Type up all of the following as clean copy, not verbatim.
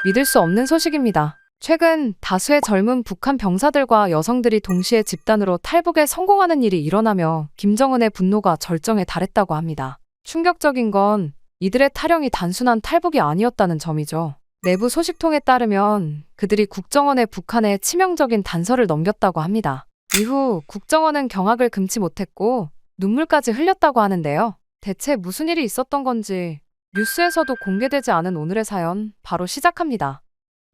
믿을 수 없는 소식입니다. 최근 다수의 젊은 북한 병사들과 여성들이 동시에 집단으로 탈북에 성공하는 일이 일어나며 김정은의 분노가 절정에 달했다고 합니다. 충격적인 건 이들의 탈영이 단순한 탈북이 아니었다는 점이죠. 내부 소식통에 따르면 그들이 국정원에 북한에 치명적인 단서를 넘겼다고 합니다. 이후 국정원은 경악을 금치 못했고 눈물까지 흘렸다고 하는데요. 대체 무슨 일이 있었던 건지 뉴스에서도 공개되지 않은 오늘의 사연 바로 시작합니다.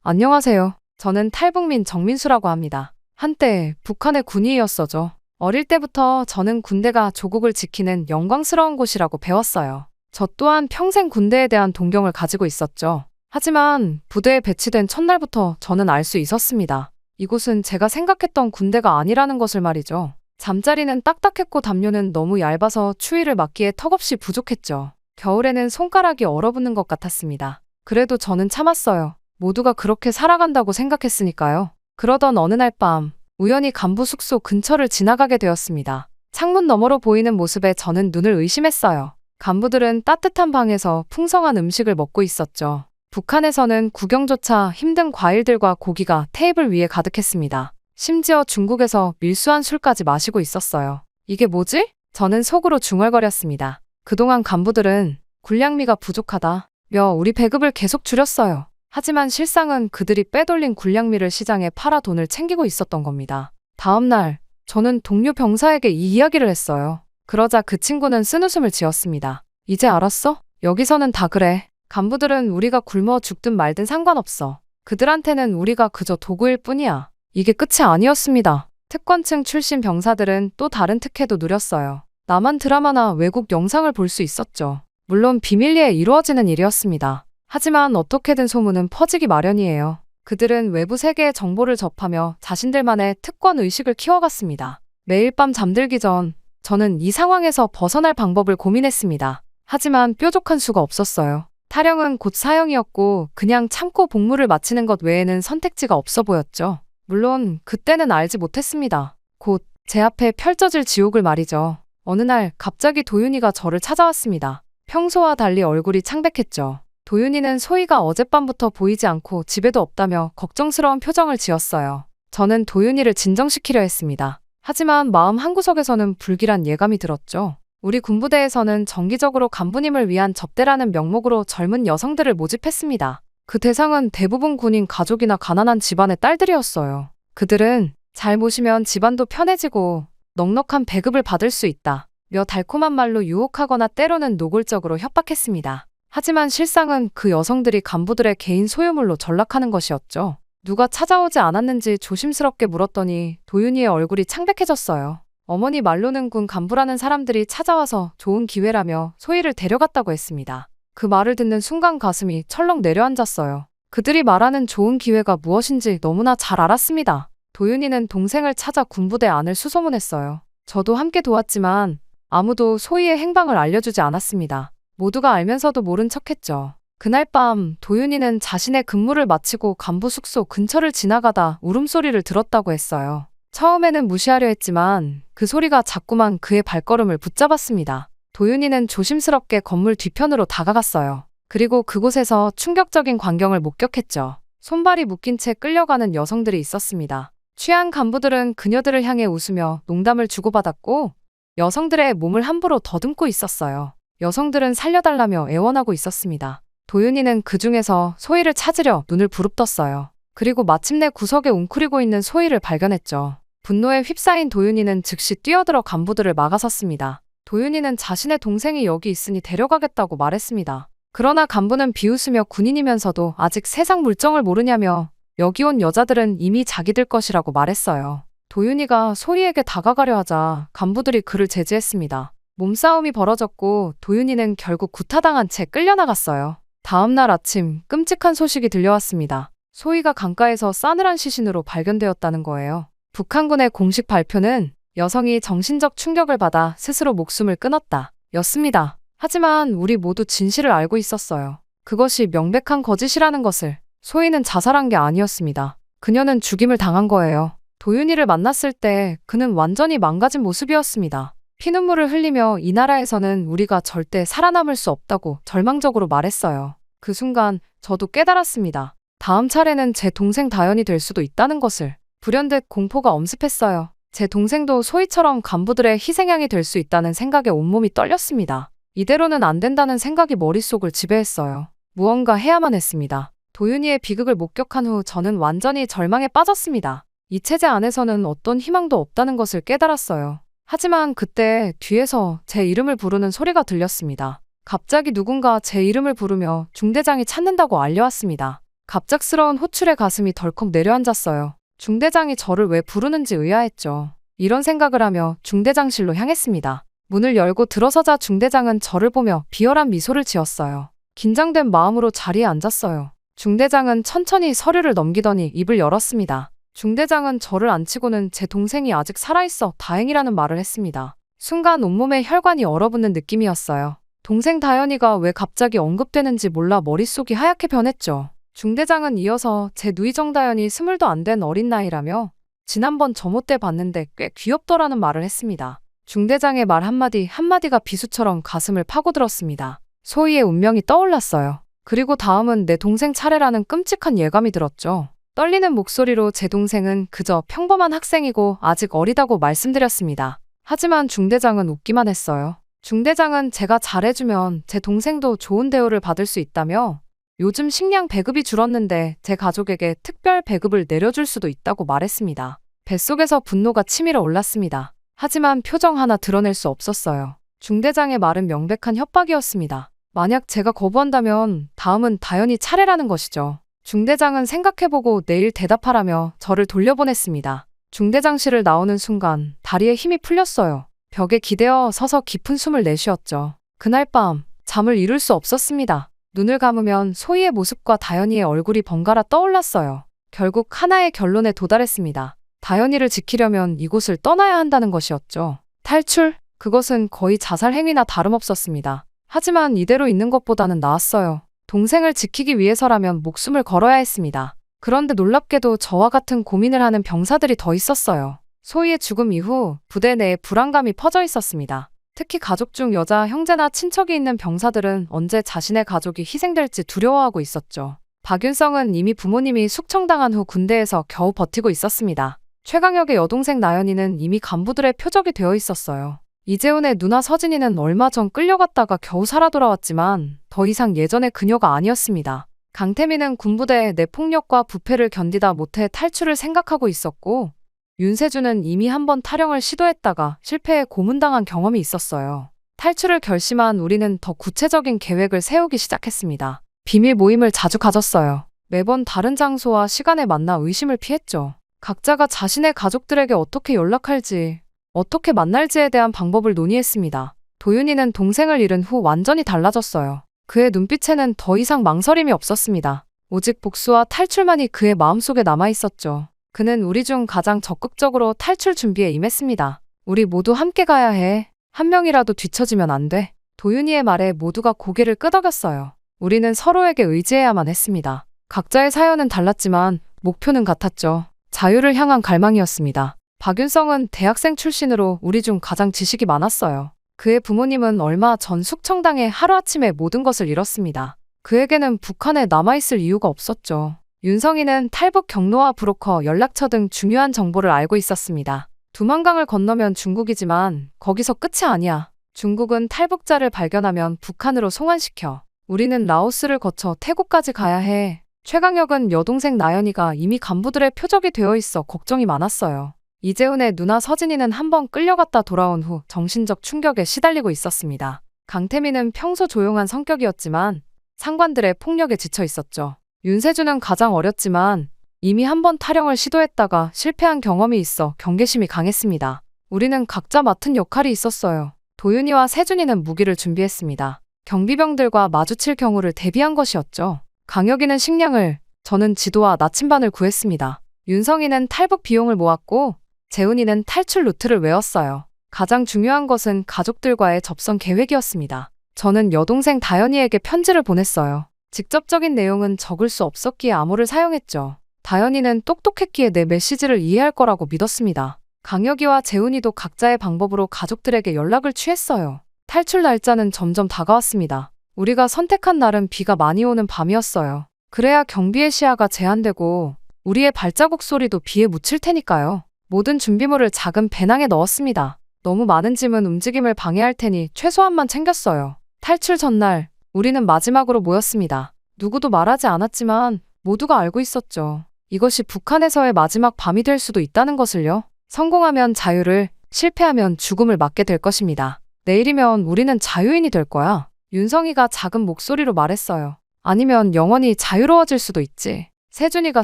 안녕하세요. 저는 탈북민 정민수라고 합니다. 한때 북한의 군인이었어죠. 어릴 때부터 저는 군대가 조국을 지키는 영광스러운 곳이라고 배웠어요. 저 또한 평생 군대에 대한 동경을 가지고 있었죠. 하지만 부대에 배치된 첫날부터 저는 알 수 있었습니다. 이곳은 제가 생각했던 군대가 아니라는 것을 말이죠. 잠자리는 딱딱했고 담요는 너무 얇아서 추위를 막기에 턱없이 부족했죠. 겨울에는 손가락이 얼어붙는 것 같았습니다. 그래도 저는 참았어요. 모두가 그렇게 살아간다고 생각했으니까요. 그러던 어느 날 밤, 우연히 간부 숙소 근처를 지나가게 되었습니다. 창문 너머로 보이는 모습에 저는 눈을 의심했어요. 간부들은 따뜻한 방에서 풍성한 음식을 먹고 있었죠. 북한에서는 구경조차 힘든 과일들과 고기가 테이블 위에 가득했습니다. 심지어 중국에서 밀수한 술까지 마시고 있었어요. 이게 뭐지? 저는 속으로 중얼거렸습니다. 그동안 간부들은 군량미가 부족하다며 우리 배급을 계속 줄였어요. 하지만 실상은 그들이 빼돌린 군량미를 시장에 팔아 돈을 챙기고 있었던 겁니다. 다음 날 저는 동료 병사에게 이 이야기를 했어요. 그러자 그 친구는 쓴웃음을 지었습니다. 이제 알았어? 여기서는 다 그래. 간부들은 우리가 굶어 죽든 말든 상관없어. 그들한테는 우리가 그저 도구일 뿐이야. 이게 끝이 아니었습니다. 특권층 출신 병사들은 또 다른 특혜도 누렸어요. 남한 드라마나 외국 영상을 볼 수 있었죠. 물론 비밀리에 이루어지는 일이었습니다. 하지만 어떻게든 소문은 퍼지기 마련이에요. 그들은 외부 세계의 정보를 접하며 자신들만의 특권 의식을 키워갔습니다. 매일 밤 잠들기 전 저는 이 상황에서 벗어날 방법을 고민했습니다. 하지만 뾰족한 수가 없었어요. 탈영은 곧 사형이었고 그냥 참고 복무를 마치는 것 외에는 선택지가 없어 보였죠. 물론 그때는 알지 못했습니다. 곧 제 앞에 펼쳐질 지옥을 말이죠. 어느 날 갑자기 도윤이가 저를 찾아왔습니다. 평소와 달리 얼굴이 창백했죠. 도윤이는 소희가 어젯밤부터 보이지 않고 집에도 없다며 걱정스러운 표정을 지었어요. 저는 도윤이를 진정시키려 했습니다. 하지만 마음 한구석에서는 불길한 예감이 들었죠. 우리 군부대에서는 정기적으로 간부님을 위한 접대라는 명목으로 젊은 여성들을 모집했습니다. 그 대상은 대부분 군인 가족이나 가난한 집안의 딸들이었어요. 그들은 잘 모시면 집안도 편해지고 넉넉한 배급을 받을 수 있다 며 달콤한 말로 유혹하거나 때로는 노골적으로 협박했습니다. 하지만 실상은 그 여성들이 간부들의 개인 소유물로 전락하는 것이었죠. 누가 찾아오지 않았는지 조심스럽게 물었더니 도윤이의 얼굴이 창백해졌어요. 어머니 말로는 군 간부라는 사람들이 찾아와서 좋은 기회라며 소희를 데려갔다고 했습니다. 그 말을 듣는 순간 가슴이 철렁 내려앉았어요. 그들이 말하는 좋은 기회가 무엇인지 너무나 잘 알았습니다. 도윤이는 동생을 찾아 군부대 안을 수소문했어요. 저도 함께 도왔지만 아무도 소희의 행방을 알려주지 않았습니다. 모두가 알면서도 모른 척했죠. 그날 밤 도윤이는 자신의 근무를 마치고 간부 숙소 근처를 지나가다 울음소리를 들었다고 했어요. 처음에는 무시하려 했지만 그 소리가 자꾸만 그의 발걸음을 붙잡았습니다. 도윤이는 조심스럽게 건물 뒤편으로 다가갔어요. 그리고 그곳에서 충격적인 광경을 목격했죠. 손발이 묶인 채 끌려가는 여성들이 있었습니다. 취한 간부들은 그녀들을 향해 웃으며 농담을 주고받았고 여성들의 몸을 함부로 더듬고 있었어요. 여성들은 살려달라며 애원하고 있었습니다. 도윤이는 그 중에서 소희를 찾으려 눈을 부릅떴어요. 그리고 마침내 구석에 웅크리고 있는 소희를 발견했죠. 분노에 휩싸인 도윤이는 즉시 뛰어들어 간부들을 막아섰습니다. 도윤이는 자신의 동생이 여기 있으니 데려가겠다고 말했습니다. 그러나 간부는 비웃으며 군인이면서도 아직 세상 물정을 모르냐며 여기 온 여자들은 이미 자기들 것이라고 말했어요. 도윤이가 소희에게 다가가려 하자 간부들이 그를 제지했습니다. 몸싸움이 벌어졌고 도윤이는 결국 구타당한 채 끌려나갔어요. 다음 날 아침 끔찍한 소식이 들려왔습니다. 소희가 강가에서 싸늘한 시신으로 발견되었다는 거예요. 북한군의 공식 발표는 여성이 정신적 충격을 받아 스스로 목숨을 끊었다 였습니다. 하지만 우리 모두 진실을 알고 있었어요. 그것이 명백한 거짓이라는 것을. 소희는 자살한 게 아니었습니다. 그녀는 죽임을 당한 거예요. 도윤이를 만났을 때 그는 완전히 망가진 모습이었습니다. 피눈물을 흘리며 이 나라에서는 우리가 절대 살아남을 수 없다고 절망적으로 말했어요. 그 순간 저도 깨달았습니다. 다음 차례는 제 동생 다연이 될 수도 있다는 것을 불현듯 공포가 엄습했어요. 제 동생도 소희처럼 간부들의 희생양이 될 수 있다는 생각에 온몸이 떨렸습니다. 이대로는 안 된다는 생각이 머릿속을 지배했어요. 무언가 해야만 했습니다. 도윤이의 비극을 목격한 후 저는 완전히 절망에 빠졌습니다. 이 체제 안에서는 어떤 희망도 없다는 것을 깨달았어요. 하지만 그때 뒤에서 제 이름을 부르는 소리가 들렸습니다. 갑자기 누군가 제 이름을 부르며 중대장이 찾는다고 알려왔습니다. 갑작스러운 호출에 가슴이 덜컥 내려앉았어요. 중대장이 저를 왜 부르는지 의아했죠. 이런 생각을 하며 중대장실로 향했습니다. 문을 열고 들어서자 중대장은 저를 보며 비열한 미소를 지었어요. 긴장된 마음으로 자리에 앉았어요. 중대장은 천천히 서류를 넘기더니 입을 열었습니다. 중대장은 저를 앉히고는 제 동생이 아직 살아있어 다행이라는 말을 했습니다. 순간 온몸에 혈관이 얼어붙는 느낌이었어요. 동생 다연이가 왜 갑자기 언급되는지 몰라 머릿속이 하얗게 변했죠. 중대장은 이어서 제 누이 정다연이 20도 안 된 어린 나이라며 지난번 점호 때 봤는데 꽤 귀엽더라는 말을 했습니다. 중대장의 말 한마디가 비수처럼 가슴을 파고들었습니다. 소희의 운명이 떠올랐어요. 그리고 다음은 내 동생 차례라는 끔찍한 예감이 들었죠. 떨리는 목소리로 제 동생은 그저 평범한 학생이고 아직 어리다고 말씀드렸습니다. 하지만 중대장은 웃기만 했어요. 중대장은 제가 잘해주면 제 동생도 좋은 대우를 받을 수 있다며 요즘 식량 배급이 줄었는데 제 가족에게 특별 배급을 내려줄 수도 있다고 말했습니다. 뱃속에서 분노가 치밀어 올랐습니다. 하지만 표정 하나 드러낼 수 없었어요. 중대장의 말은 명백한 협박이었습니다. 만약 제가 거부한다면 다음은 다연이 차례라는 것이죠. 중대장은 생각해보고 내일 대답하라며 저를 돌려보냈습니다. 중대장실을 나오는 순간 다리에 힘이 풀렸어요. 벽에 기대어 서서 깊은 숨을 내쉬었죠. 그날 밤 잠을 이룰 수 없었습니다. 눈을 감으면 소희의 모습과 다연이의 얼굴이 번갈아 떠올랐어요. 결국 하나의 결론에 도달했습니다. 다연이를 지키려면 이곳을 떠나야 한다는 것이었죠. 탈출? 그것은 거의 자살 행위나 다름없었습니다. 하지만 이대로 있는 것보다는 나았어요. 동생을 지키기 위해서라면 목숨을 걸어야 했습니다. 그런데 놀랍게도 저와 같은 고민을 하는 병사들이 더 있었어요. 소희의 죽음 이후 부대 내에 불안감이 퍼져 있었습니다. 특히 가족 중 여자 형제나 친척이 있는 병사들은 언제 자신의 가족이 희생될지 두려워하고 있었죠. 박윤성은 이미 부모님이 숙청당한 후 군대에서 겨우 버티고 있었습니다. 최강혁의 여동생 나연이는 이미 간부들의 표적이 되어 있었어요. 이재훈의 누나 서진이는 얼마 전 끌려갔다가 겨우 살아 돌아왔지만 더 이상 예전의 그녀가 아니었습니다. 강태민은 군부대의 내폭력과 부패를 견디다 못해 탈출을 생각하고 있었고 윤세주는 이미 한번 탈영을 시도했다가 실패해 고문당한 경험이 있었어요. 탈출을 결심한 우리는 더 구체적인 계획을 세우기 시작했습니다. 비밀 모임을 자주 가졌어요. 매번 다른 장소와 시간에 만나 의심을 피했죠. 각자가 자신의 가족들에게 어떻게 연락할지, 어떻게 만날지에 대한 방법을 논의했습니다. 도윤이는 동생을 잃은 후 완전히 달라졌어요. 그의 눈빛에는 더 이상 망설임이 없었습니다. 오직 복수와 탈출만이 그의 마음속에 남아있었죠. 그는 우리 중 가장 적극적으로 탈출 준비에 임했습니다. 우리 모두 함께 가야 해. 한 명이라도 뒤처지면 안 돼. 도윤이의 말에 모두가 고개를 끄덕였어요. 우리는 서로에게 의지해야만 했습니다. 각자의 사연은 달랐지만 목표는 같았죠. 자유를 향한 갈망이었습니다. 박윤성은 대학생 출신으로 우리 중 가장 지식이 많았어요. 그의 부모님은 얼마 전 숙청당해 하루아침에 모든 것을 잃었습니다. 그에게는 북한에 남아있을 이유가 없었죠. 윤성이는 탈북 경로와 브로커, 연락처 등 중요한 정보를 알고 있었습니다. 두만강을 건너면 중국이지만 거기서 끝이 아니야. 중국은 탈북자를 발견하면 북한으로 송환시켜. 우리는 라오스를 거쳐 태국까지 가야 해. 최강혁은 여동생 나연이가 이미 간부들의 표적이 되어 있어 걱정이 많았어요. 이재훈의 누나 서진이는 한번 끌려갔다 돌아온 후 정신적 충격에 시달리고 있었습니다. 강태민은 평소 조용한 성격이었지만 상관들의 폭력에 지쳐 있었죠. 윤세주는 가장 어렸지만 이미 한번 탈영을 시도했다가 실패한 경험이 있어 경계심이 강했습니다. 우리는 각자 맡은 역할이 있었어요. 도윤이와 세준이는 무기를 준비했습니다. 경비병들과 마주칠 경우를 대비한 것이었죠. 강혁이는 식량을, 저는 지도와 나침반을 구했습니다. 윤성이는 탈북 비용을 모았고 재훈이는 탈출 루트를 외웠어요. 가장 중요한 것은 가족들과의 접선 계획이었습니다. 저는 여동생 다연이에게 편지를 보냈어요. 직접적인 내용은 적을 수 없었기에 암호를 사용했죠. 다연이는 똑똑했기에 내 메시지를 이해할 거라고 믿었습니다. 강혁이와 재훈이도 각자의 방법으로 가족들에게 연락을 취했어요. 탈출 날짜는 점점 다가왔습니다. 우리가 선택한 날은 비가 많이 오는 밤이었어요. 그래야 경비의 시야가 제한되고 우리의 발자국 소리도 비에 묻힐 테니까요. 모든 준비물을 작은 배낭에 넣었습니다. 너무 많은 짐은 움직임을 방해할 테니 최소한만 챙겼어요. 탈출 전날 우리는 마지막으로 모였습니다. 누구도 말하지 않았지만 모두가 알고 있었죠. 이것이 북한에서의 마지막 밤이 될 수도 있다는 것을요. 성공하면 자유를, 실패하면 죽음을 맞게 될 것입니다. 내일이면 우리는 자유인이 될 거야. 윤성이가 작은 목소리로 말했어요. 아니면 영원히 자유로워질 수도 있지. 세준이가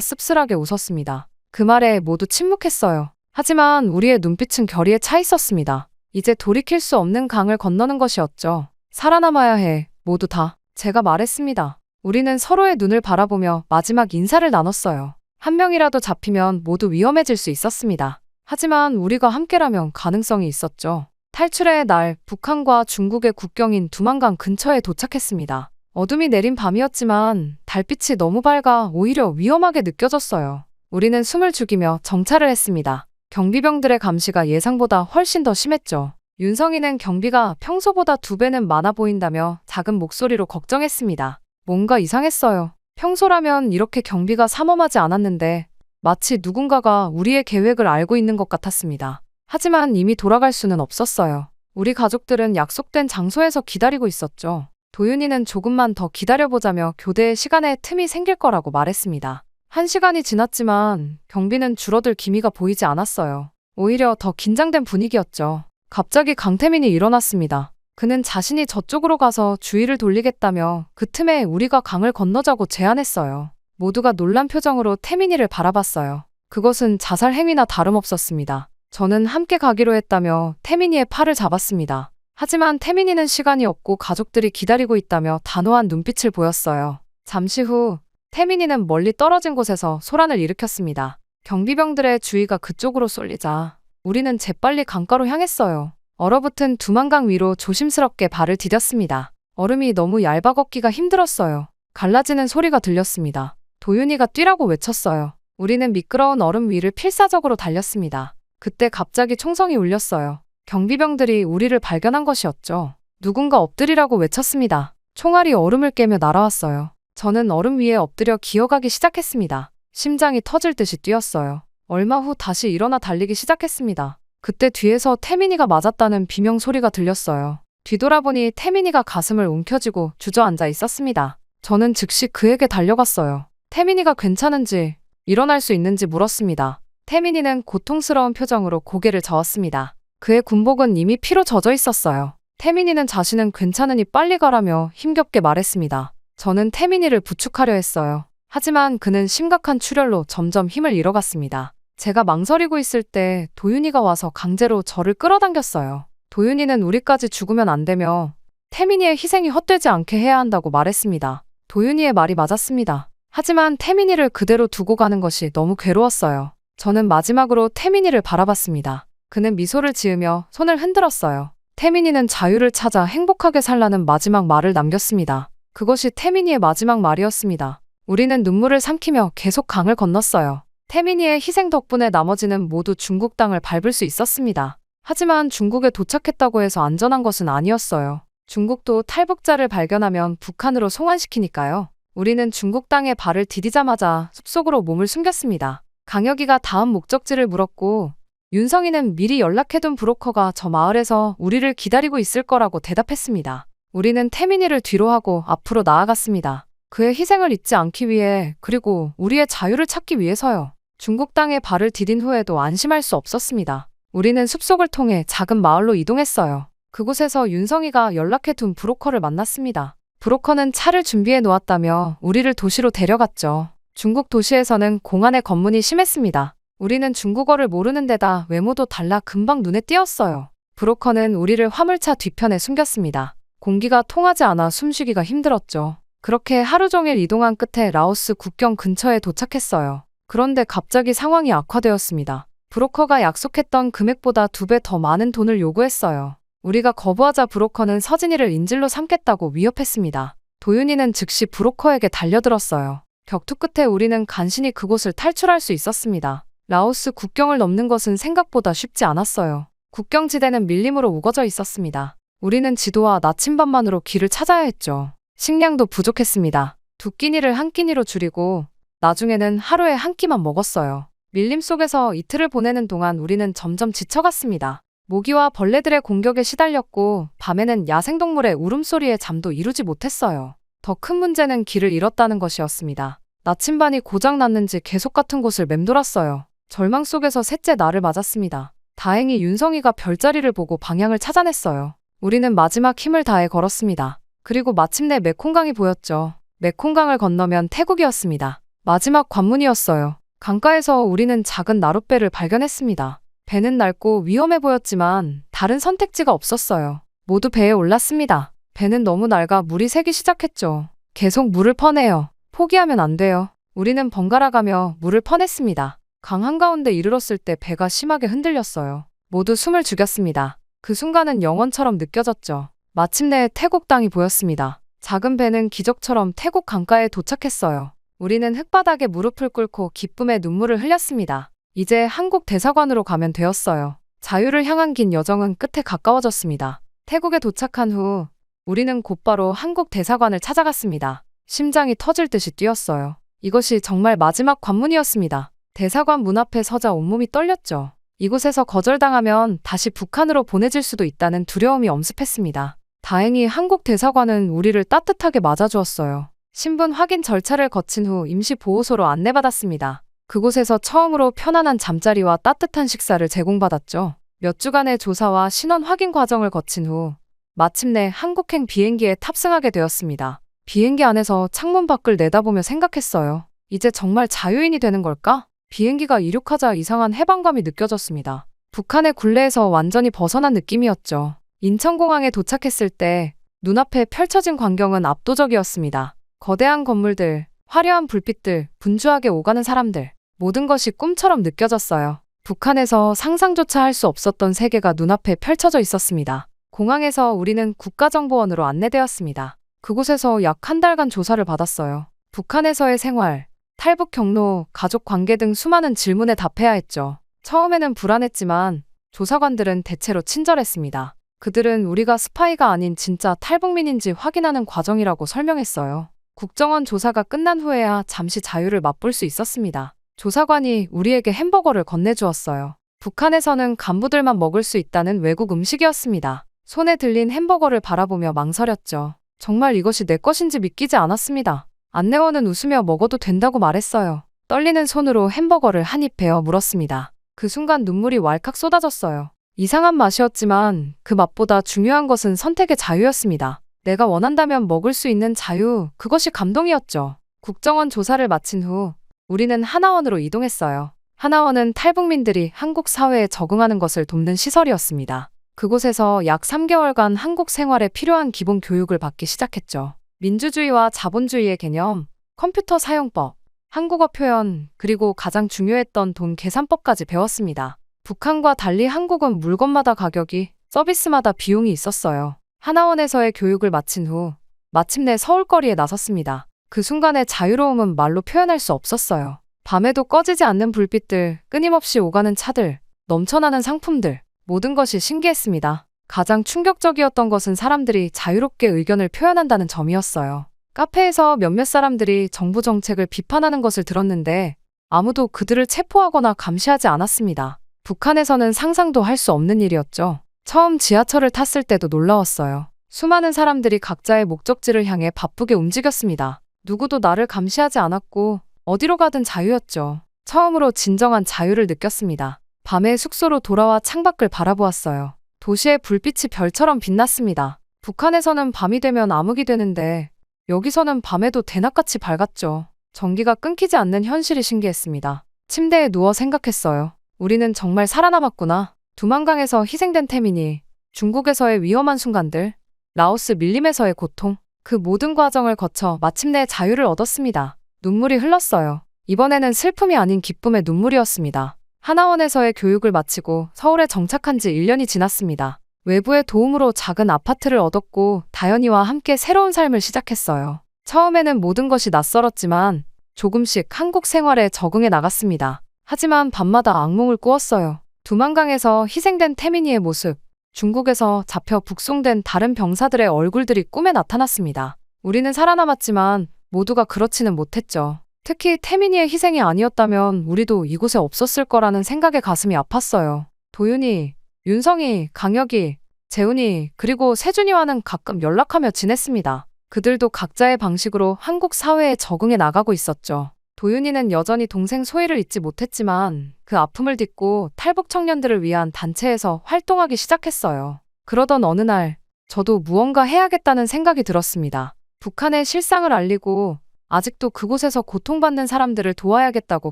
씁쓸하게 웃었습니다. 그 말에 모두 침묵했어요. 하지만 우리의 눈빛은 결의에 차 있었습니다. 이제 돌이킬 수 없는 강을 건너는 것이었죠. 살아남아야 해, 모두 다. 제가 말했습니다. 우리는 서로의 눈을 바라보며 마지막 인사를 나눴어요. 한 명이라도 잡히면 모두 위험해질 수 있었습니다. 하지만 우리가 함께라면 가능성이 있었죠. 탈출의 날, 북한과 중국의 국경인 두만강 근처에 도착했습니다. 어둠이 내린 밤이었지만 달빛이 너무 밝아 오히려 위험하게 느껴졌어요. 우리는 숨을 죽이며 정찰을 했습니다. 경비병들의 감시가 예상보다 훨씬 더 심했죠. 윤성이는 경비가 평소보다 2배는 많아 보인다며 작은 목소리로 걱정했습니다. 뭔가 이상했어요. 평소라면 이렇게 경비가 삼엄하지 않았는데 마치 누군가가 우리의 계획을 알고 있는 것 같았습니다. 하지만 이미 돌아갈 수는 없었어요. 우리 가족들은 약속된 장소에서 기다리고 있었죠. 도윤이는 조금만 더 기다려보자며 교대의 시간에 틈이 생길 거라고 말했습니다. 1시간이 지났지만 경비는 줄어들 기미가 보이지 않았어요. 오히려 더 긴장된 분위기였죠. 갑자기 강태민이 일어났습니다. 그는 자신이 저쪽으로 가서 주의를 돌리겠다며 그 틈에 우리가 강을 건너자고 제안했어요. 모두가 놀란 표정으로 태민이를 바라봤어요. 그것은 자살 행위나 다름없었습니다. 저는 함께 가기로 했다며 태민이의 팔을 잡았습니다. 하지만 태민이는 시간이 없고 가족들이 기다리고 있다며 단호한 눈빛을 보였어요. 잠시 후 태민이는 멀리 떨어진 곳에서 소란을 일으켰습니다. 경비병들의 주의가 그쪽으로 쏠리자 우리는 재빨리 강가로 향했어요. 얼어붙은 두만강 위로 조심스럽게 발을 디뎠습니다. 얼음이 너무 얇아 걷기가 힘들었어요. 갈라지는 소리가 들렸습니다. 도윤이가 뛰라고 외쳤어요. 우리는 미끄러운 얼음 위를 필사적으로 달렸습니다. 그때 갑자기 총성이 울렸어요. 경비병들이 우리를 발견한 것이었죠. 누군가 엎드리라고 외쳤습니다. 총알이 얼음을 깨며 날아왔어요. 저는 얼음 위에 엎드려 기어가기 시작했습니다. 심장이 터질 듯이 뛰었어요. 얼마 후 다시 일어나 달리기 시작했습니다. 그때 뒤에서 태민이가 맞았다는 비명 소리가 들렸어요. 뒤돌아보니 태민이가 가슴을 움켜쥐고 주저앉아 있었습니다. 저는 즉시 그에게 달려갔어요. 태민이가 괜찮은지, 일어날 수 있는지 물었습니다. 태민이는 고통스러운 표정으로 고개를 저었습니다. 그의 군복은 이미 피로 젖어 있었어요. 태민이는 자신은 괜찮으니 빨리 가라며 힘겹게 말했습니다. 저는 태민이를 부축하려 했어요. 하지만 그는 심각한 출혈로 점점 힘을 잃어갔습니다. 제가 망설이고 있을 때 도윤이가 와서 강제로 저를 끌어당겼어요. 도윤이는 우리까지 죽으면 안 되며 태민이의 희생이 헛되지 않게 해야 한다고 말했습니다. 도윤이의 말이 맞았습니다. 하지만 태민이를 그대로 두고 가는 것이 너무 괴로웠어요. 저는 마지막으로 태민이를 바라봤습니다. 그는 미소를 지으며 손을 흔들었어요. 태민이는 자유를 찾아 행복하게 살라는 마지막 말을 남겼습니다. 그것이 태민이의 마지막 말이었습니다. 우리는 눈물을 삼키며 계속 강을 건넜어요. 태민이의 희생 덕분에 나머지는 모두 중국 땅을 밟을 수 있었습니다. 하지만 중국에 도착했다고 해서 안전한 것은 아니었어요. 중국도 탈북자를 발견하면 북한으로 송환시키니까요. 우리는 중국 땅에 발을 디디자마자 숲속으로 몸을 숨겼습니다. 강혁이가 다음 목적지를 물었고 윤성이는 미리 연락해둔 브로커가 저 마을에서 우리를 기다리고 있을 거라고 대답했습니다. 우리는 태민이를 뒤로 하고 앞으로 나아갔습니다. 그의 희생을 잊지 않기 위해 그리고 우리의 자유를 찾기 위해서요. 중국 땅에 발을 디딘 후에도 안심할 수 없었습니다. 우리는 숲속을 통해 작은 마을로 이동했어요. 그곳에서 윤성이가 연락해둔 브로커를 만났습니다. 브로커는 차를 준비해 놓았다며 우리를 도시로 데려갔죠. 중국 도시에서는 공안의 검문이 심했습니다. 우리는 중국어를 모르는 데다 외모도 달라 금방 눈에 띄었어요. 브로커는 우리를 화물차 뒤편에 숨겼습니다. 공기가 통하지 않아 숨쉬기가 힘들었죠. 그렇게 하루 종일 이동한 끝에 라오스 국경 근처에 도착했어요. 그런데 갑자기 상황이 악화되었습니다. 브로커가 약속했던 금액보다 2배 더 많은 돈을 요구했어요. 우리가 거부하자 브로커는 서진이를 인질로 삼겠다고 위협했습니다. 도윤이는 즉시 브로커에게 달려들었어요. 격투 끝에 우리는 간신히 그곳을 탈출할 수 있었습니다. 라오스 국경을 넘는 것은 생각보다 쉽지 않았어요. 국경지대는 밀림으로 우거져 있었습니다. 우리는 지도와 나침반만으로 길을 찾아야 했죠. 식량도 부족했습니다. 두 끼니를 한 끼니로 줄이고 나중에는 하루에 한 끼만 먹었어요. 밀림 속에서 이틀을 보내는 동안 우리는 점점 지쳐갔습니다. 모기와 벌레들의 공격에 시달렸고 밤에는 야생동물의 울음소리에 잠도 이루지 못했어요. 더 큰 문제는 길을 잃었다는 것이었습니다. 나침반이 고장났는지 계속 같은 곳을 맴돌았어요. 절망 속에서 셋째 날을 맞았습니다. 다행히 윤성이가 별자리를 보고 방향을 찾아냈어요. 우리는 마지막 힘을 다해 걸었습니다. 그리고 마침내 메콩강이 보였죠. 메콩강을 건너면 태국이었습니다. 마지막 관문이었어요. 강가에서 우리는 작은 나룻배를 발견했습니다. 배는 낡고 위험해 보였지만 다른 선택지가 없었어요. 모두 배에 올랐습니다. 배는 너무 낡아 물이 새기 시작했죠. 계속 물을 퍼내요. 포기하면 안 돼요. 우리는 번갈아가며 물을 퍼냈습니다. 강 한가운데 이르렀을 때 배가 심하게 흔들렸어요. 모두 숨을 죽였습니다. 그 순간은 영원처럼 느껴졌죠. 마침내 태국 땅이 보였습니다. 작은 배는 기적처럼 태국 강가에 도착했어요. 우리는 흙바닥에 무릎을 꿇고 기쁨의 눈물을 흘렸습니다. 이제 한국 대사관으로 가면 되었어요. 자유를 향한 긴 여정은 끝에 가까워졌습니다. 태국에 도착한 후 우리는 곧바로 한국 대사관을 찾아갔습니다. 심장이 터질 듯이 뛰었어요. 이것이 정말 마지막 관문이었습니다. 대사관 문 앞에 서자 온몸이 떨렸죠. 이곳에서 거절당하면 다시 북한으로 보내질 수도 있다는 두려움이 엄습했습니다. 다행히 한국 대사관은 우리를 따뜻하게 맞아주었어요. 신분 확인 절차를 거친 후 임시 보호소로 안내받았습니다. 그곳에서 처음으로 편안한 잠자리와 따뜻한 식사를 제공받았죠. 몇 주간의 조사와 신원 확인 과정을 거친 후 마침내 한국행 비행기에 탑승하게 되었습니다. 비행기 안에서 창문 밖을 내다보며 생각했어요. 이제 정말 자유인이 되는 걸까? 비행기가 이륙하자 이상한 해방감이 느껴졌습니다. 북한의 굴레에서 완전히 벗어난 느낌이었죠. 인천공항에 도착했을 때 눈앞에 펼쳐진 광경은 압도적이었습니다. 거대한 건물들, 화려한 불빛들, 분주하게 오가는 사람들, 모든 것이 꿈처럼 느껴졌어요. 북한에서 상상조차 할 수 없었던 세계가 눈앞에 펼쳐져 있었습니다. 공항에서 우리는 국가정보원으로 안내되었습니다. 그곳에서 약 한 달간 조사를 받았어요. 북한에서의 생활, 탈북 경로, 가족 관계 등 수많은 질문에 답해야 했죠. 처음에는 불안했지만 조사관들은 대체로 친절했습니다. 그들은 우리가 스파이가 아닌 진짜 탈북민인지 확인하는 과정이라고 설명했어요. 국정원 조사가 끝난 후에야 잠시 자유를 맛볼 수 있었습니다. 조사관이 우리에게 햄버거를 건네주었어요. 북한에서는 간부들만 먹을 수 있다는 외국 음식이었습니다. 손에 들린 햄버거를 바라보며 망설였죠. 정말 이것이 내 것인지 믿기지 않았습니다. 안내원은 웃으며 먹어도 된다고 말했어요. 떨리는 손으로 햄버거를 한 입 베어 물었습니다. 그 순간 눈물이 왈칵 쏟아졌어요. 이상한 맛이었지만 그 맛보다 중요한 것은 선택의 자유였습니다. 내가 원한다면 먹을 수 있는 자유, 그것이 감동이었죠. 국정원 조사를 마친 후 우리는 하나원으로 이동했어요. 하나원은 탈북민들이 한국 사회에 적응하는 것을 돕는 시설이었습니다. 그곳에서 약 3개월간 한국 생활에 필요한 기본 교육을 받기 시작했죠. 민주주의와 자본주의의 개념, 컴퓨터 사용법, 한국어 표현, 그리고 가장 중요했던 돈 계산법까지 배웠습니다. 북한과 달리 한국은 물건마다 가격이, 서비스마다 비용이 있었어요. 하나원에서의 교육을 마친 후 마침내 서울거리에 나섰습니다. 그 순간의 자유로움은 말로 표현할 수 없었어요. 밤에도 꺼지지 않는 불빛들, 끊임없이 오가는 차들, 넘쳐나는 상품들, 모든 것이 신기했습니다. 가장 충격적이었던 것은 사람들이 자유롭게 의견을 표현한다는 점이었어요. 카페에서 몇몇 사람들이 정부 정책을 비판하는 것을 들었는데 아무도 그들을 체포하거나 감시하지 않았습니다. 북한에서는 상상도 할 수 없는 일이었죠. 처음 지하철을 탔을 때도 놀라웠어요. 수많은 사람들이 각자의 목적지를 향해 바쁘게 움직였습니다. 누구도 나를 감시하지 않았고 어디로 가든 자유였죠. 처음으로 진정한 자유를 느꼈습니다. 밤에 숙소로 돌아와 창밖을 바라보았어요. 도시의 불빛이 별처럼 빛났습니다. 북한에서는 밤이 되면 암흑이 되는데 여기서는 밤에도 대낮같이 밝았죠. 전기가 끊기지 않는 현실이 신기했습니다. 침대에 누워 생각했어요. 우리는 정말 살아남았구나. 두만강에서 희생된 태민이, 중국에서의 위험한 순간들, 라오스 밀림에서의 고통, 그 모든 과정을 거쳐 마침내 자유를 얻었습니다. 눈물이 흘렀어요. 이번에는 슬픔이 아닌 기쁨의 눈물이었습니다. 하나원에서의 교육을 마치고 서울에 정착한 지 1년이 지났습니다. 외부의 도움으로 작은 아파트를 얻었고 다현이와 함께 새로운 삶을 시작했어요. 처음에는 모든 것이 낯설었지만 조금씩 한국 생활에 적응해 나갔습니다. 하지만 밤마다 악몽을 꾸었어요. 두만강에서 희생된 태민이의 모습, 중국에서 잡혀 북송된 다른 병사들의 얼굴들이 꿈에 나타났습니다. 우리는 살아남았지만 모두가 그렇지는 못했죠. 특히 태민이의 희생이 아니었다면 우리도 이곳에 없었을 거라는 생각에 가슴이 아팠어요. 도윤이, 윤성이, 강혁이, 재훈이, 그리고 세준이와는 가끔 연락하며 지냈습니다. 그들도 각자의 방식으로 한국 사회에 적응해 나가고 있었죠. 도윤이는 여전히 동생 소희를 잊지 못했지만 그 아픔을 딛고 탈북 청년들을 위한 단체에서 활동하기 시작했어요. 그러던 어느 날 저도 무언가 해야겠다는 생각이 들었습니다. 북한의 실상을 알리고 아직도 그곳에서 고통받는 사람들을 도와야겠다고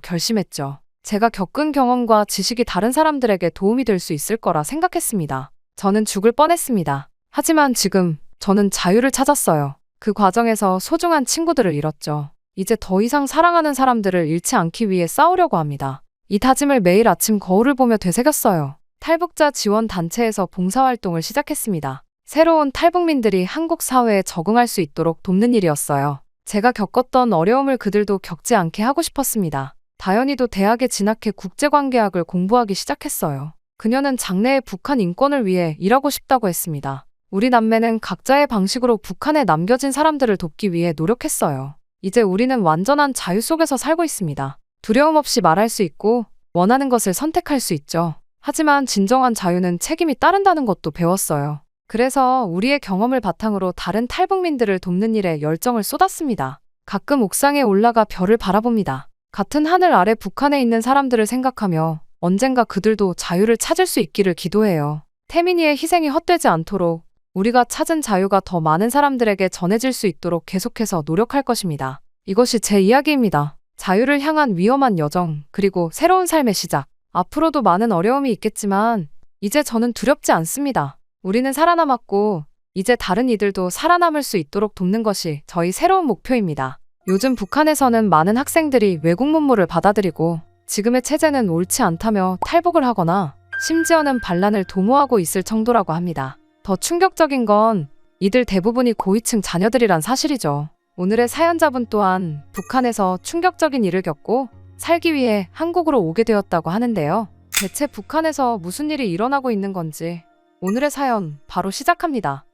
결심했죠. 제가 겪은 경험과 지식이 다른 사람들에게 도움이 될 수 있을 거라 생각했습니다. 저는 죽을 뻔했습니다. 하지만 지금 저는 자유를 찾았어요. 그 과정에서 소중한 친구들을 잃었죠. 이제 더 이상 사랑하는 사람들을 잃지 않기 위해 싸우려고 합니다. 이 다짐을 매일 아침 거울을 보며 되새겼어요. 탈북자 지원 단체에서 봉사활동을 시작했습니다. 새로운 탈북민들이 한국 사회에 적응할 수 있도록 돕는 일이었어요. 제가 겪었던 어려움을 그들도 겪지 않게 하고 싶었습니다. 다현이도 대학에 진학해 국제관계학을 공부하기 시작했어요. 그녀는 장래의 북한 인권을 위해 일하고 싶다고 했습니다. 우리 남매는 각자의 방식으로 북한에 남겨진 사람들을 돕기 위해 노력했어요. 이제 우리는 완전한 자유 속에서 살고 있습니다. 두려움 없이 말할 수 있고 원하는 것을 선택할 수 있죠. 하지만 진정한 자유는 책임이 따른다는 것도 배웠어요. 그래서 우리의 경험을 바탕으로 다른 탈북민들을 돕는 일에 열정을 쏟았습니다. 가끔 옥상에 올라가 별을 바라봅니다. 같은 하늘 아래 북한에 있는 사람들을 생각하며 언젠가 그들도 자유를 찾을 수 있기를 기도해요. 태민이의 희생이 헛되지 않도록 우리가 찾은 자유가 더 많은 사람들에게 전해질 수 있도록 계속해서 노력할 것입니다. 이것이 제 이야기입니다. 자유를 향한 위험한 여정, 그리고 새로운 삶의 시작. 앞으로도 많은 어려움이 있겠지만 이제 저는 두렵지 않습니다. 우리는 살아남았고 이제 다른 이들도 살아남을 수 있도록 돕는 것이 저희 새로운 목표입니다. 요즘 북한에서는 많은 학생들이 외국 문물을 받아들이고 지금의 체제는 옳지 않다며 탈북을 하거나 심지어는 반란을 도모하고 있을 정도라고 합니다. 더 충격적인 건 이들 대부분이 고위층 자녀들이란 사실이죠. 오늘의 사연자분 또한 북한에서 충격적인 일을 겪고 살기 위해 한국으로 오게 되었다고 하는데요. 대체 북한에서 무슨 일이 일어나고 있는 건지 오늘의 사연 바로 시작합니다.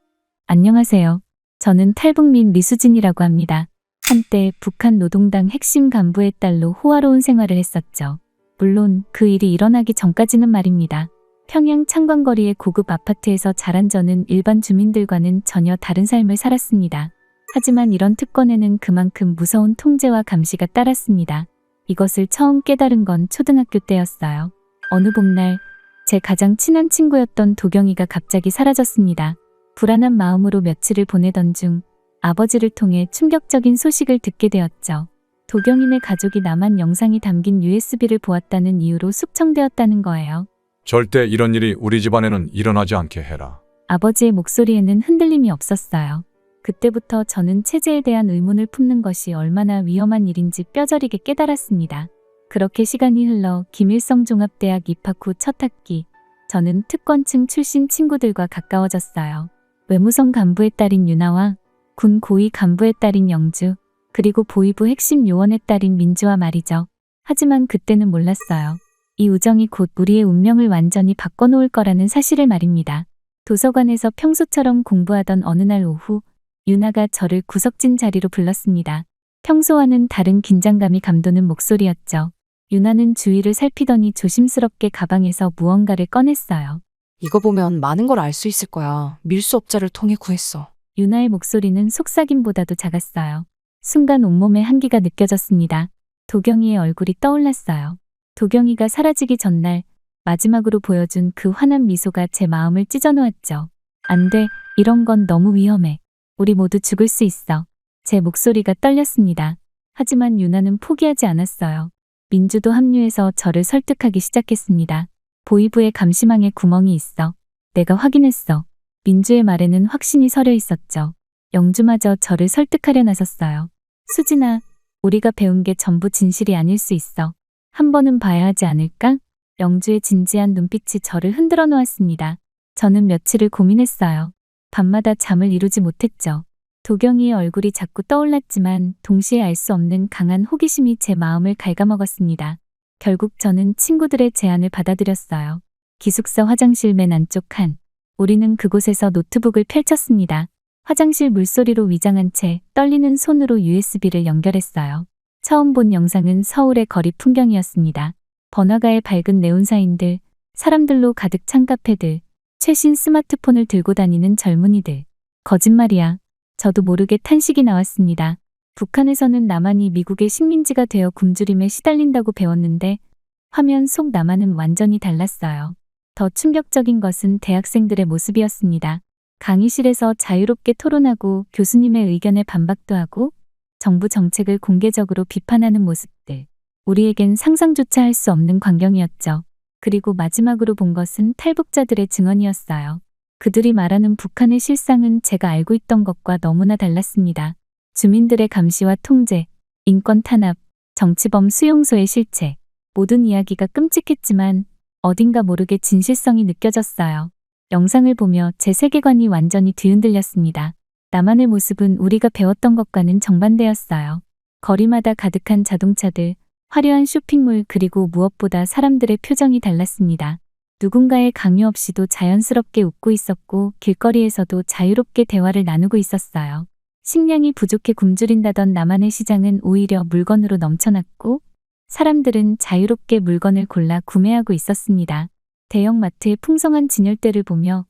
안녕하세요. 저는 탈북민 리수진이라고 합니다. 한때 북한 노동당 핵심 간부의 딸로 호화로운 생활을 했었죠. 물론 그 일이 일어나기 전까지는 말입니다. 평양 창광거리의 고급 아파트에서 자란 저는 일반 주민들과는 전혀 다른 삶을 살았습니다. 하지만 이런 특권에는 그만큼 무서운 통제와 감시가 따랐습니다. 이것을 처음 깨달은 건 초등학교 때였어요. 어느 봄날 제 가장 친한 친구였던 도경이가 갑자기 사라졌습니다. 불안한 마음으로 며칠을 보내던 중 아버지를 통해 충격적인 소식을 듣게 되었죠. 도경이네 가족이 남한 영상이 담긴 USB를 보았다는 이유로 숙청되었다는 거예요. 절대 이런 일이 우리 집안에는 일어나지 않게 해라. 아버지의 목소리에는 흔들림이 없었어요. 그때부터 저는 체제에 대한 의문을 품는 것이 얼마나 위험한 일인지 뼈저리게 깨달았습니다. 그렇게 시간이 흘러 김일성 종합대학 입학 후 첫 학기, 저는 특권층 출신 친구들과 가까워졌어요. 외무성 간부의 딸인 유나와 군 고위 간부의 딸인 영주, 그리고 보위부 핵심 요원의 딸인 민주와 말이죠. 하지만 그때는 몰랐어요. 이 우정이 곧 우리의 운명을 완전히 바꿔놓을 거라는 사실을 말입니다. 도서관에서 평소처럼 공부하던 어느 날 오후, 유나가 저를 구석진 자리로 불렀습니다. 평소와는 다른 긴장감이 감도는 목소리였죠. 유나는 주위를 살피더니 조심스럽게 가방에서 무언가를 꺼냈어요. 이거 보면 많은 걸 알 수 있을 거야. 밀수업자를 통해 구했어. 유나의 목소리는 속삭임보다도 작았어요. 순간 온몸에 한기가 느껴졌습니다. 도경이의 얼굴이 떠올랐어요. 도경이가 사라지기 전날 마지막으로 보여준 그 환한 미소가 제 마음을 찢어놓았죠. 안 돼, 이런 건 너무 위험해. 우리 모두 죽을 수 있어. 제 목소리가 떨렸습니다. 하지만 유나는 포기하지 않았어요. 민주도 합류해서 저를 설득하기 시작했습니다. 보위부의 감시망에 구멍이 있어. 내가 확인했어. 민주의 말에는 확신이 서려 있었죠. 영주마저 저를 설득하려 나섰어요. 수진아, 우리가 배운 게 전부 진실이 아닐 수 있어. 한 번은 봐야 하지 않을까? 영주의 진지한 눈빛이 저를 흔들어 놓았습니다. 저는 며칠을 고민했어요. 밤마다 잠을 이루지 못했죠. 도경이의 얼굴이 자꾸 떠올랐지만 동시에 알 수 없는 강한 호기심이 제 마음을 갉아먹었습니다. 결국 저는 친구들의 제안을 받아들였어요. 기숙사 화장실 맨 안쪽 칸. 우리는 그곳에서 노트북을 펼쳤습니다. 화장실 물소리로 위장한 채 떨리는 손으로 USB를 연결했어요. 처음 본 영상은 서울의 거리 풍경이었습니다. 번화가의 밝은 네온사인들, 사람들로 가득 찬 카페들, 최신 스마트폰을 들고 다니는 젊은이들. 거짓말이야. 저도 모르게 탄식이 나왔습니다. 북한에서는 남한이 미국의 식민지가 되어 굶주림에 시달린다고 배웠는데 화면 속 남한은 완전히 달랐어요. 더 충격적인 것은 대학생들의 모습이었습니다. 강의실에서 자유롭게 토론하고 교수님의 의견에 반박도 하고 정부 정책을 공개적으로 비판하는 모습들. 우리에겐 상상조차 할 수 없는 광경이었죠. 그리고 마지막으로 본 것은 탈북자들의 증언이었어요. 그들이 말하는 북한의 실상은 제가 알고 있던 것과 너무나 달랐습니다. 주민들의 감시와 통제, 인권 탄압, 정치범 수용소의 실체. 모든 이야기가 끔찍했지만 어딘가 모르게 진실성이 느껴졌어요. 영상을 보며 제 세계관이 완전히 뒤흔들렸습니다. 남한의 모습은 우리가 배웠던 것과는 정반대였어요. 거리마다 가득한 자동차들, 화려한 쇼핑몰 그리고 무엇보다 사람들의 표정이 달랐습니다. 누군가의 강요 없이도 자연스럽게 웃고 있었고 길거리에서도 자유롭게 대화를 나누고 있었어요. 식량이 부족해 굶주린다던 남한의 시장은 오히려 물건으로 넘쳐났고 사람들은 자유롭게 물건을 골라 구매하고 있었습니다. 대형마트의 풍성한 진열대를 보며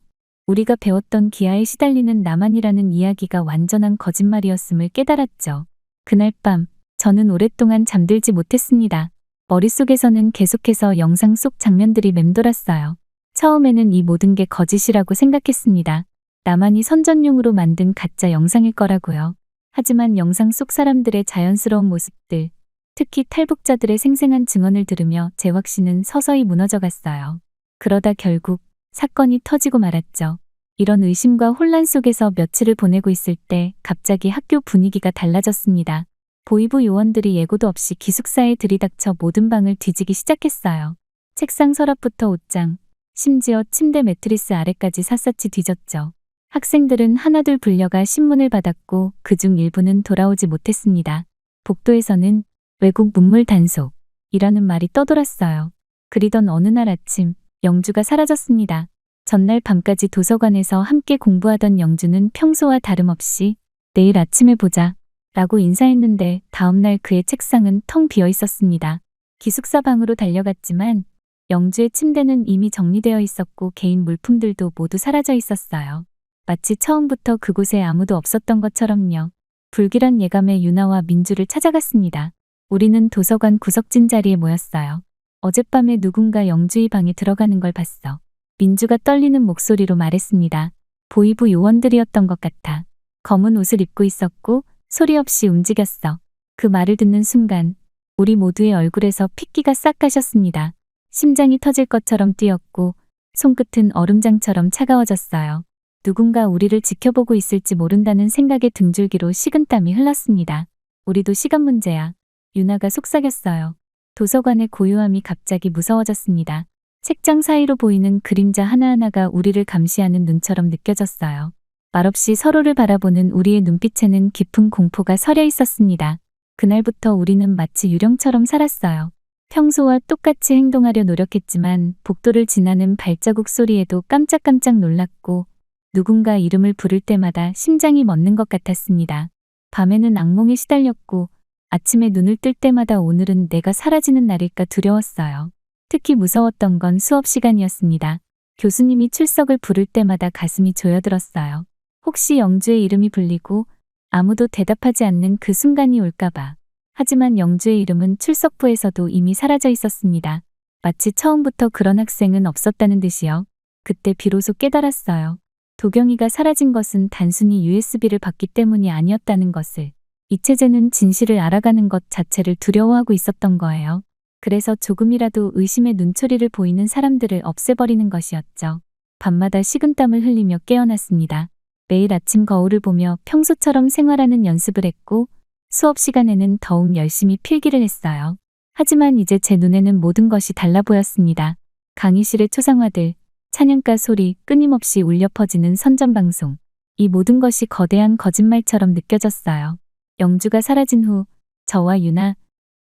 우리가 배웠던 기아에 시달리는 남한이라는 이야기가 완전한 거짓말이었음을 깨달았죠. 그날 밤 저는 오랫동안 잠들지 못했습니다. 머릿속에서는 계속해서 영상 속 장면들이 맴돌았어요. 처음에는 이 모든 게 거짓이라고 생각했습니다. 남한이 선전용으로 만든 가짜 영상일 거라고요. 하지만 영상 속 사람들의 자연스러운 모습들, 특히 탈북자들의 생생한 증언을 들으며 제 확신은 서서히 무너져갔어요. 그러다 결국 사건이 터지고 말았죠. 이런 의심과 혼란 속에서 며칠을 보내고 있을 때 갑자기 학교 분위기가 달라졌습니다. 보위부 요원들이 예고도 없이 기숙사에 들이닥쳐 모든 방을 뒤지기 시작했어요. 책상 서랍부터 옷장, 심지어 침대 매트리스 아래까지 샅샅이 뒤졌죠. 학생들은 하나둘 불려가 신문을 받았고 그중 일부는 돌아오지 못했습니다. 복도에서는 외국 문물 단속이라는 말이 떠돌았어요. 그리던 어느 날 아침 영주가 사라졌습니다. 전날 밤까지 도서관에서 함께 공부하던 영주는 평소와 다름없이 내일 아침에 보자 라고 인사했는데 다음날 그의 책상은 텅 비어 있었습니다. 기숙사 방으로 달려갔지만 영주의 침대는 이미 정리되어 있었고 개인 물품들도 모두 사라져 있었어요. 마치 처음부터 그곳에 아무도 없었던 것처럼요. 불길한 예감에 유나와 민주를 찾아갔습니다. 우리는 도서관 구석진 자리에 모였어요. 어젯밤에 누군가 영주의 방에 들어가는 걸 봤어. 민주가 떨리는 목소리로 말했습니다. 보위부 요원들이었던 것 같아. 검은 옷을 입고 있었고 소리 없이 움직였어. 그 말을 듣는 순간 우리 모두의 얼굴에서 핏기가 싹 가셨습니다. 심장이 터질 것처럼 뛰었고 손끝은 얼음장처럼 차가워졌어요. 누군가 우리를 지켜보고 있을지 모른다는 생각에 등줄기로 식은땀이 흘렀습니다. 우리도 시간 문제야. 유나가 속삭였어요. 도서관의 고요함이 갑자기 무서워졌습니다. 책장 사이로 보이는 그림자 하나하나가 우리를 감시하는 눈처럼 느껴졌어요. 말없이 서로를 바라보는 우리의 눈빛에는 깊은 공포가 서려 있었습니다. 그날부터 우리는 마치 유령처럼 살았어요. 평소와 똑같이 행동하려 노력했지만 복도를 지나는 발자국 소리에도 깜짝깜짝 놀랐고 누군가 이름을 부를 때마다 심장이 멎는 것 같았습니다. 밤에는 악몽에 시달렸고 아침에 눈을 뜰 때마다 오늘은 내가 사라지는 날일까 두려웠어요. 특히 무서웠던 건 수업 시간이었습니다. 교수님이 출석을 부를 때마다 가슴이 조여들었어요. 혹시 영주의 이름이 불리고 아무도 대답하지 않는 그 순간이 올까봐. 하지만 영주의 이름은 출석부에서도 이미 사라져 있었습니다. 마치 처음부터 그런 학생은 없었다는 듯이요. 그때 비로소 깨달았어요. 도경이가 사라진 것은 단순히 USB를 받기 때문이 아니었다는 것을. 이채재는 진실을 알아가는 것 자체를 두려워하고 있었던 거예요. 그래서 조금이라도 의심의 눈초리를 보이는 사람들을 없애버리는 것이었죠. 밤마다 식은땀을 흘리며 깨어났습니다. 매일 아침 거울을 보며 평소처럼 생활하는 연습을 했고 수업 시간에는 더욱 열심히 필기를 했어요. 하지만 이제 제 눈에는 모든 것이 달라 보였습니다. 강의실의 초상화들, 찬양가 소리, 끊임없이 울려 퍼지는 선전방송. 이 모든 것이 거대한 거짓말처럼 느껴졌어요. 영주가 사라진 후 저와 유나,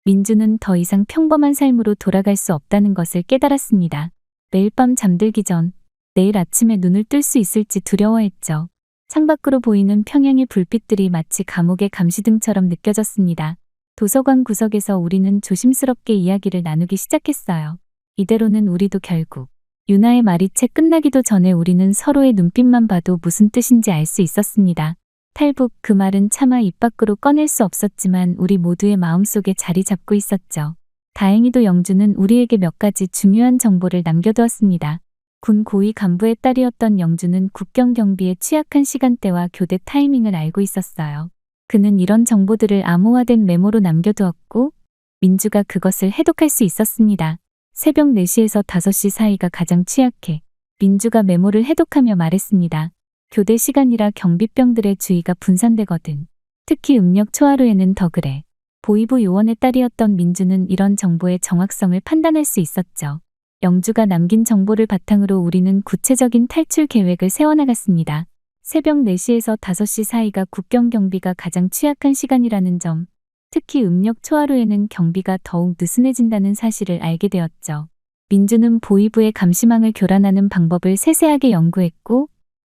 민주는 더 이상 평범한 삶으로 돌아갈 수 없다는 것을 깨달았습니다. 매일 밤 잠들기 전 내일 아침에 눈을 뜰 수 있을지 두려워했죠. 창밖으로 보이는 평양의 불빛들이 마치 감옥의 감시등처럼 느껴졌습니다. 도서관 구석에서 우리는 조심스럽게 이야기를 나누기 시작했어요. 이대로는 우리도 결국 유나의 말이 채 끝나기도 전에 우리는 서로의 눈빛만 봐도 무슨 뜻인지 알 수 있었습니다. 탈북, 그 말은 차마 입 밖으로 꺼낼 수 없었지만 우리 모두의 마음속에 자리 잡고 있었죠. 다행히도 영주는 우리에게 몇 가지 중요한 정보를 남겨두었습니다. 군 고위 간부의 딸이었던 영주는 국경 경비에 취약한 시간대와 교대 타이밍을 알고 있었어요. 그는 이런 정보들을 암호화된 메모로 남겨두었고 민주가 그것을 해독할 수 있었습니다. 새벽 4시에서 5시 사이가 가장 취약해. 민주가 메모를 해독하며 말했습니다. 교대 시간이라 경비병들의 주의가 분산되거든. 특히 음력 초하루에는 더 그래. 보위부 요원의 딸이었던 민주는 이런 정보의 정확성을 판단할 수 있었죠. 영주가 남긴 정보를 바탕으로 우리는 구체적인 탈출 계획을 세워나갔습니다. 새벽 4시에서 5시 사이가 국경 경비가 가장 취약한 시간이라는 점, 특히 음력 초하루에는 경비가 더욱 느슨해진다는 사실을 알게 되었죠. 민주는 보위부의 감시망을 교란하는 방법을 세세하게 연구했고,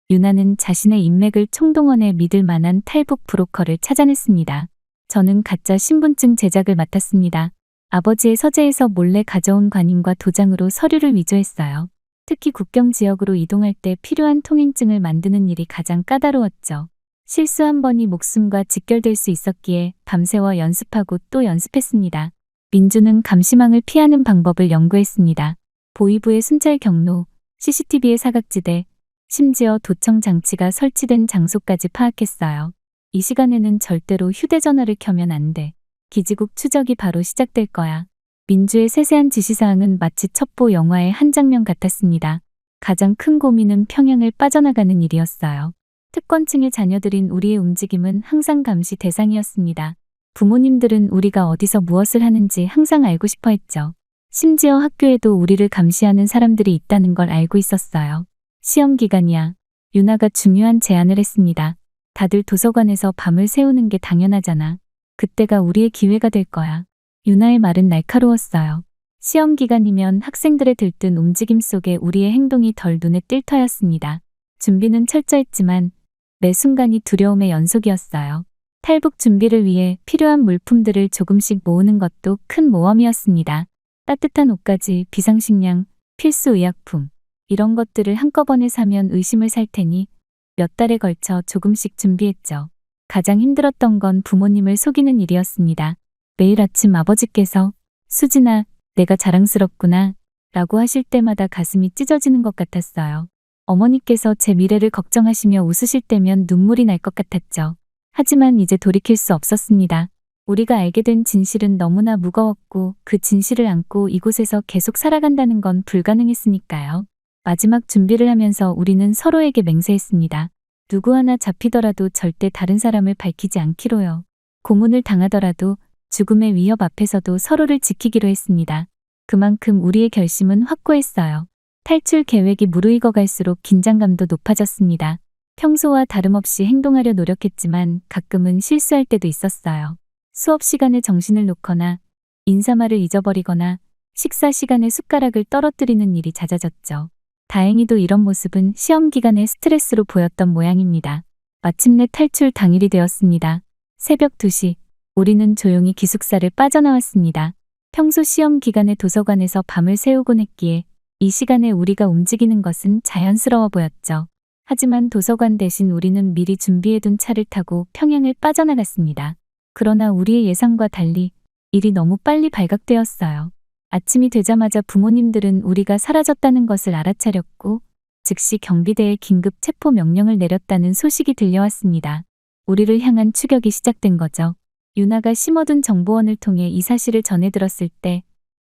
유나는 자신의 인맥을 총동원해 믿을 만한 탈북 브로커를 찾아냈습니다. 저는 가짜 신분증 제작을 맡았습니다. 아버지의 서재에서 몰래 가져온 관인과 도장으로 서류를 위조했어요. 특히 국경 지역으로 이동할 때 필요한 통행증을 만드는 일이 가장 까다로웠죠. 실수 한 번이 목숨과 직결될 수 있었기에 밤새워 연습하고 또 연습했습니다. 민주는 감시망을 피하는 방법을 연구했습니다. 보위부의 순찰 경로, CCTV의 사각지대, 심지어 도청 장치가 설치된 장소까지 파악했어요. 이 시간에는 절대로 휴대전화를 켜면 안 돼. 기지국 추적이 바로 시작될 거야. 민주의 세세한 지시사항은 마치 첩보 영화의 한 장면 같았습니다. 가장 큰 고민은 평양을 빠져나가는 일이었어요. 특권층의 자녀들인 우리의 움직임은 항상 감시 대상이었습니다. 부모님들은 우리가 어디서 무엇을 하는지 항상 알고 싶어 했죠. 심지어 학교에도 우리를 감시하는 사람들이 있다는 걸 알고 있었어요. 시험 기간이야. 유나가 중요한 제안을 했습니다. 다들 도서관에서 밤을 새우는 게 당연하잖아. 그때가 우리의 기회가 될 거야. 유나의 말은 날카로웠어요. 시험 기간이면 학생들의 들뜬 움직임 속에 우리의 행동이 덜 눈에 띌 터였습니다. 준비는 철저했지만 매 순간이 두려움의 연속이었어요. 탈북 준비를 위해 필요한 물품들을 조금씩 모으는 것도 큰 모험이었습니다. 따뜻한 옷가지, 비상식량, 필수 의약품, 이런 것들을 한꺼번에 사면 의심을 살 테니 몇 달에 걸쳐 조금씩 준비했죠. 가장 힘들었던 건 부모님을 속이는 일이었습니다. 매일 아침 아버지께서 수진아, 내가 자랑스럽구나 라고 하실 때마다 가슴이 찢어지는 것 같았어요. 어머니께서 제 미래를 걱정하시며 웃으실 때면 눈물이 날 것 같았죠. 하지만 이제 돌이킬 수 없었습니다. 우리가 알게 된 진실은 너무나 무거웠고 그 진실을 안고 이곳에서 계속 살아간다는 건 불가능했으니까요. 마지막 준비를 하면서 우리는 서로에게 맹세했습니다. 누구 하나 잡히더라도 절대 다른 사람을 밝히지 않기로요. 고문을 당하더라도 죽음의 위협 앞에서도 서로를 지키기로 했습니다. 그만큼 우리의 결심은 확고했어요. 탈출 계획이 무르익어 갈수록 긴장감도 높아졌습니다. 평소와 다름없이 행동하려 노력했지만 가끔은 실수할 때도 있었어요. 수업 시간에 정신을 놓거나 인사말을 잊어버리거나 식사 시간에 숟가락을 떨어뜨리는 일이 잦아졌죠. 다행히도 이런 모습은 시험 기간의 스트레스로 보였던 모양입니다. 마침내 탈출 당일이 되었습니다. 새벽 2시, 우리는 조용히 기숙사를 빠져나왔습니다. 평소 시험 기간에 도서관에서 밤을 새우곤 했기에 이 시간에 우리가 움직이는 것은 자연스러워 보였죠. 하지만 도서관 대신 우리는 미리 준비해둔 차를 타고 평양을 빠져나갔습니다. 그러나 우리의 예상과 달리 일이 너무 빨리 발각되었어요. 아침이 되자마자 부모님들은 우리가 사라졌다는 것을 알아차렸고 즉시 경비대에 긴급 체포 명령을 내렸다는 소식이 들려왔습니다. 우리를 향한 추격이 시작된 거죠. 유나가 심어둔 정보원을 통해 이 사실을 전해 들었을 때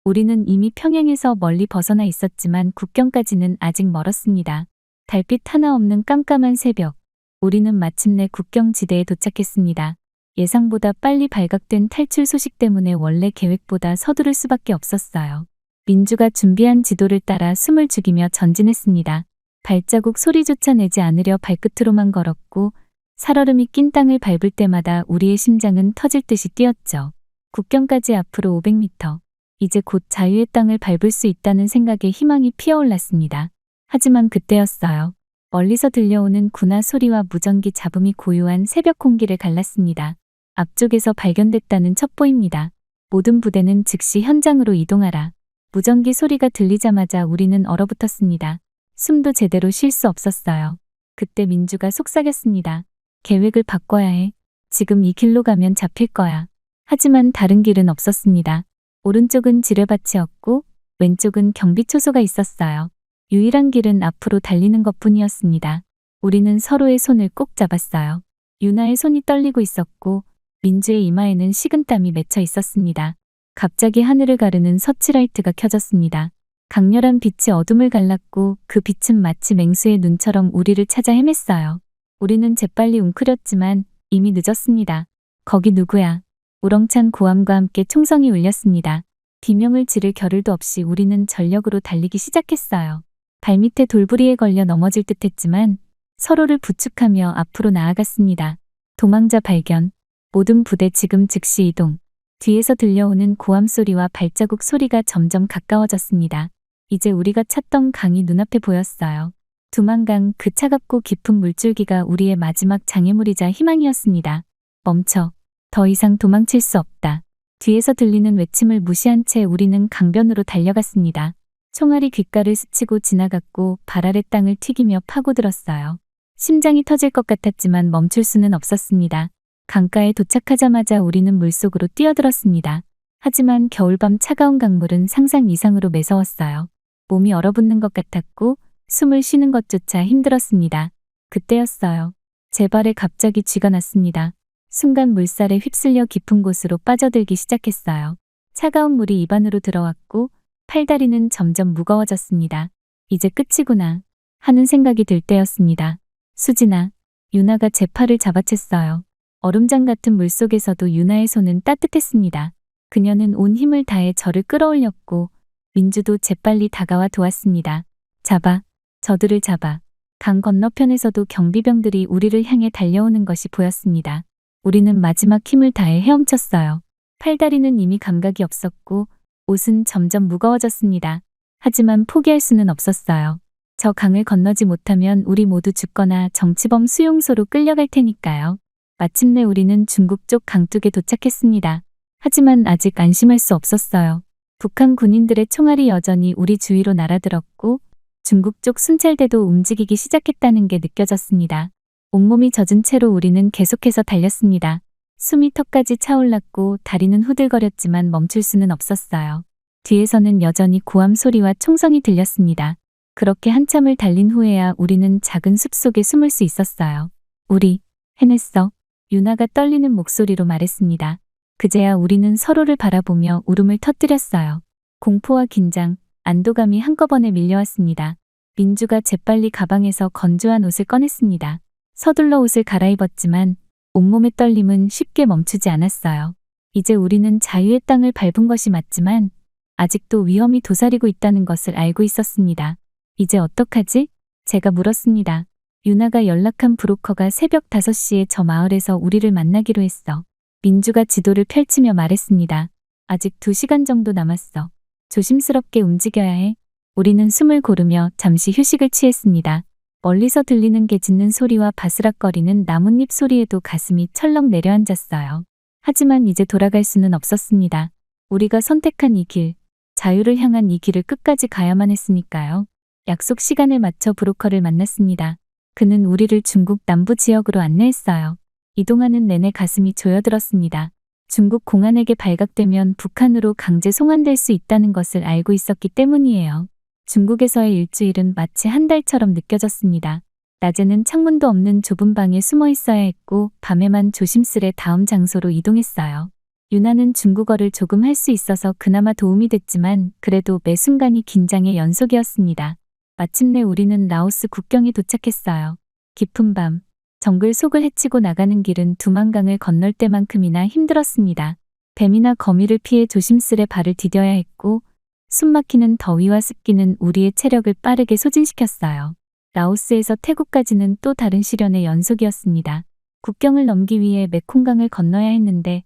우리는 이미 평양에서 멀리 벗어나 있었지만 국경까지는 아직 멀었습니다. 달빛 하나 없는 깜깜한 새벽, 우리는 마침내 국경지대에 도착했습니다. 예상보다 빨리 발각된 탈출 소식 때문에 원래 계획보다 서두를 수밖에 없었어요. 민주가 준비한 지도를 따라 숨을 죽이며 전진했습니다. 발자국 소리조차 내지 않으려 발끝으로만 걸었고 살얼음이 낀 땅을 밟을 때마다 우리의 심장은 터질 듯이 뛰었죠. 국경까지 앞으로 500m. 이제 곧 자유의 땅을 밟을 수 있다는 생각에 희망이 피어올랐습니다. 하지만 그때였어요. 멀리서 들려오는 군화 소리와 무전기 잡음이 고요한 새벽 공기를 갈랐습니다. 앞쪽에서 발견됐다는 첩보입니다. 모든 부대는 즉시 현장으로 이동하라. 무전기 소리가 들리자마자 우리는 얼어붙었습니다. 숨도 제대로 쉴 수 없었어요. 그때 민주가 속삭였습니다. 계획을 바꿔야 해. 지금 이 길로 가면 잡힐 거야. 하지만 다른 길은 없었습니다. 오른쪽은 지뢰밭이었고 왼쪽은 경비초소가 있었어요. 유일한 길은 앞으로 달리는 것뿐이었습니다. 우리는 서로의 손을 꼭 잡았어요. 유나의 손이 떨리고 있었고 민주의 이마에는 식은땀이 맺혀 있었습니다. 갑자기 하늘을 가르는 서치라이트가 켜졌습니다. 강렬한 빛이 어둠을 갈랐고 그 빛은 마치 맹수의 눈처럼 우리를 찾아 헤맸어요. 우리는 재빨리 웅크렸지만 이미 늦었습니다. 거기 누구야? 우렁찬 고함과 함께 총성이 울렸습니다. 비명을 지를 겨를도 없이 우리는 전력으로 달리기 시작했어요. 발밑에 돌부리에 걸려 넘어질 듯했지만 서로를 부축하며 앞으로 나아갔습니다. 도망자 발견. 모든 부대 지금 즉시 이동. 뒤에서 들려오는 고함 소리와 발자국 소리가 점점 가까워졌습니다. 이제 우리가 찾던 강이 눈앞에 보였어요. 두만강, 그 차갑고 깊은 물줄기가 우리의 마지막 장애물이자 희망이었습니다. 멈춰. 더 이상 도망칠 수 없다. 뒤에서 들리는 외침을 무시한 채 우리는 강변으로 달려갔습니다. 총알이 귓가를 스치고 지나갔고 발 아래 땅을 튀기며 파고들었어요. 심장이 터질 것 같았지만 멈출 수는 없었습니다. 강가에 도착하자마자 우리는 물속으로 뛰어들었습니다. 하지만 겨울밤 차가운 강물은 상상 이상으로 매서웠어요. 몸이 얼어붙는 것 같았고 숨을 쉬는 것조차 힘들었습니다. 그때였어요. 제 발에 갑자기 쥐가 났습니다. 순간 물살에 휩쓸려 깊은 곳으로 빠져들기 시작했어요. 차가운 물이 입안으로 들어왔고 팔다리는 점점 무거워졌습니다. 이제 끝이구나 하는 생각이 들 때였습니다. 수진아, 유나가 제 팔을 잡아챘어요. 얼음장 같은 물속에서도 유나의 손은 따뜻했습니다. 그녀는 온 힘을 다해 저를 끌어올렸고 민주도 재빨리 다가와 도왔습니다. 잡아, 저들을 잡아. 강 건너편에서도 경비병들이 우리를 향해 달려오는 것이 보였습니다. 우리는 마지막 힘을 다해 헤엄쳤어요. 팔다리는 이미 감각이 없었고 옷은 점점 무거워졌습니다. 하지만 포기할 수는 없었어요. 저 강을 건너지 못하면 우리 모두 죽거나 정치범 수용소로 끌려갈 테니까요. 마침내 우리는 중국 쪽 강둑에 도착했습니다. 하지만 아직 안심할 수 없었어요. 북한 군인들의 총알이 여전히 우리 주위로 날아들었고 중국 쪽 순찰대도 움직이기 시작했다는 게 느껴졌습니다. 온몸이 젖은 채로 우리는 계속해서 달렸습니다. 숨이 턱까지 차올랐고 다리는 후들거렸지만 멈출 수는 없었어요. 뒤에서는 여전히 고함 소리와 총성이 들렸습니다. 그렇게 한참을 달린 후에야 우리는 작은 숲속에 숨을 수 있었어요. 우리 해냈어. 유나가 떨리는 목소리로 말했습니다. 그제야 우리는 서로를 바라보며 울음을 터뜨렸어요. 공포와 긴장, 안도감이 한꺼번에 밀려왔습니다. 민주가 재빨리 가방에서 건조한 옷을 꺼냈습니다. 서둘러 옷을 갈아입었지만 온몸의 떨림은 쉽게 멈추지 않았어요. 이제 우리는 자유의 땅을 밟은 것이 맞지만 아직도 위험이 도사리고 있다는 것을 알고 있었습니다. 이제 어떡하지? 제가 물었습니다. 유나가 연락한 브로커가 새벽 5시에 저 마을에서 우리를 만나기로 했어. 민주가 지도를 펼치며 말했습니다. 아직 2시간 정도 남았어. 조심스럽게 움직여야 해. 우리는 숨을 고르며 잠시 휴식을 취했습니다. 멀리서 들리는 개 짖는 소리와 바스락거리는 나뭇잎 소리에도 가슴이 철렁 내려앉았어요. 하지만 이제 돌아갈 수는 없었습니다. 우리가 선택한 이 길, 자유를 향한 이 길을 끝까지 가야만 했으니까요. 약속 시간에 맞춰 브로커를 만났습니다. 그는 우리를 중국 남부 지역으로 안내했어요. 이동하는 내내 가슴이 조여들었습니다. 중국 공안에게 발각되면 북한으로 강제 송환될 수 있다는 것을 알고 있었기 때문이에요. 중국에서의 일주일은 마치 한 달처럼 느껴졌습니다. 낮에는 창문도 없는 좁은 방에 숨어 있어야 했고 밤에만 조심스레 다음 장소로 이동했어요. 유나는 중국어를 조금 할 수 있어서 그나마 도움이 됐지만 그래도 매 순간이 긴장의 연속이었습니다. 마침내 우리는 라오스 국경에 도착했어요. 깊은 밤, 정글 속을 헤치고 나가는 길은 두만강을 건널 때만큼이나 힘들었습니다. 뱀이나 거미를 피해 조심스레 발을 디뎌야 했고 숨막히는 더위와 습기는 우리의 체력을 빠르게 소진시켰어요. 라오스에서 태국까지는 또 다른 시련의 연속이었습니다. 국경을 넘기 위해 메콩강을 건너야 했는데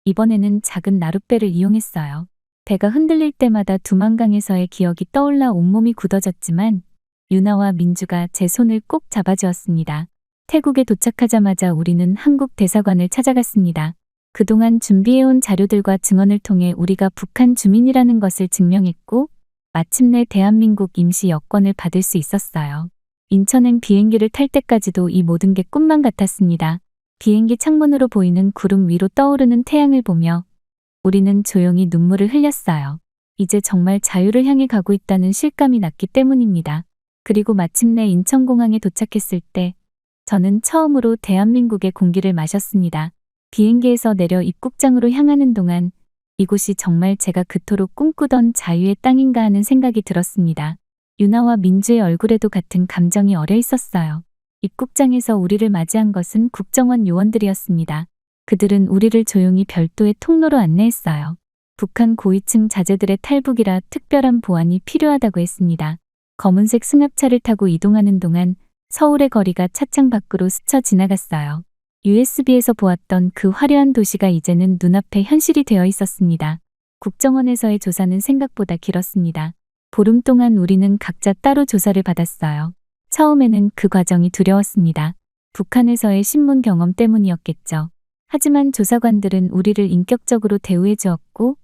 이번에는 작은 나룻배를 이용했어요. 배가 흔들릴 때마다 두만강에서의 기억이 떠올라 온몸이 굳어졌지만 유나와 민주가 제 손을 꼭 잡아주었습니다. 태국에 도착하자마자 우리는 한국 대사관을 찾아갔습니다. 그동안 준비해온 자료들과 증언을 통해 우리가 북한 주민이라는 것을 증명했고 마침내 대한민국 임시 여권을 받을 수 있었어요. 인천행 비행기를 탈 때까지도 이 모든 게 꿈만 같았습니다. 비행기 창문으로 보이는 구름 위로 떠오르는 태양을 보며 우리는 조용히 눈물을 흘렸어요. 이제 정말 자유를 향해 가고 있다는 실감이 났기 때문입니다. 그리고 마침내 인천공항에 도착했을 때 저는 처음으로 대한민국의 공기를 마셨습니다. 비행기에서 내려 입국장으로 향하는 동안 이곳이 정말 제가 그토록 꿈꾸던 자유의 땅인가 하는 생각이 들었습니다. 유나와 민주의 얼굴에도 같은 감정이 어려 있었어요. 입국장에서 우리를 맞이한 것은 국정원 요원들이었습니다. 그들은 우리를 조용히 별도의 통로로 안내했어요. 북한 고위층 자제들의 탈북이라 특별한 보안이 필요하다고 했습니다. 검은색 승합차를 타고 이동하는 동안 서울의 거리가 차창 밖으로 스쳐 지나갔어요. USB에서 보았던 그 화려한 도시가 이제는 눈앞에 현실이 되어 있었습니다. 국정원에서의 조사는 생각보다 길었습니다. 보름 동안 우리는 각자 따로 조사를 받았어요. 처음에는 그 과정이 두려웠습니다. 북한에서의 신문 경험 때문이었겠죠. 하지만 조사관들은 우리를 인격적으로 대우해 주었고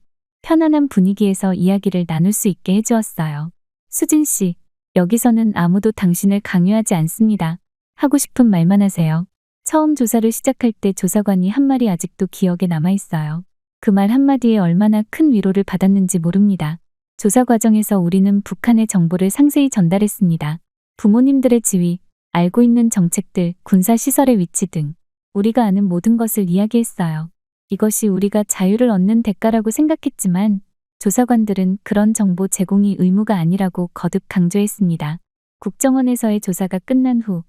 편안한 분위기에서 이야기를 나눌 수 있게 해주었어요. 수진 씨, 여기서는 아무도 당신을 강요하지 않습니다. 하고 싶은 말만 하세요. 처음 조사를 시작할 때 조사관이 한 말이 아직도 기억에 남아있어요. 그 말 한마디에 얼마나 큰 위로를 받았는지 모릅니다. 조사 과정에서 우리는 북한의 정보를 상세히 전달했습니다. 부모님들의 지위, 알고 있는 정책들, 군사시설의 위치 등 우리가 아는 모든 것을 이야기했어요. 이것이 우리가 자유를 얻는 대가라고 생각했지만 조사관들은 그런 정보 제공이 의무가 아니라고 거듭 강조했습니다. 국정원에서의 조사가 끝난 후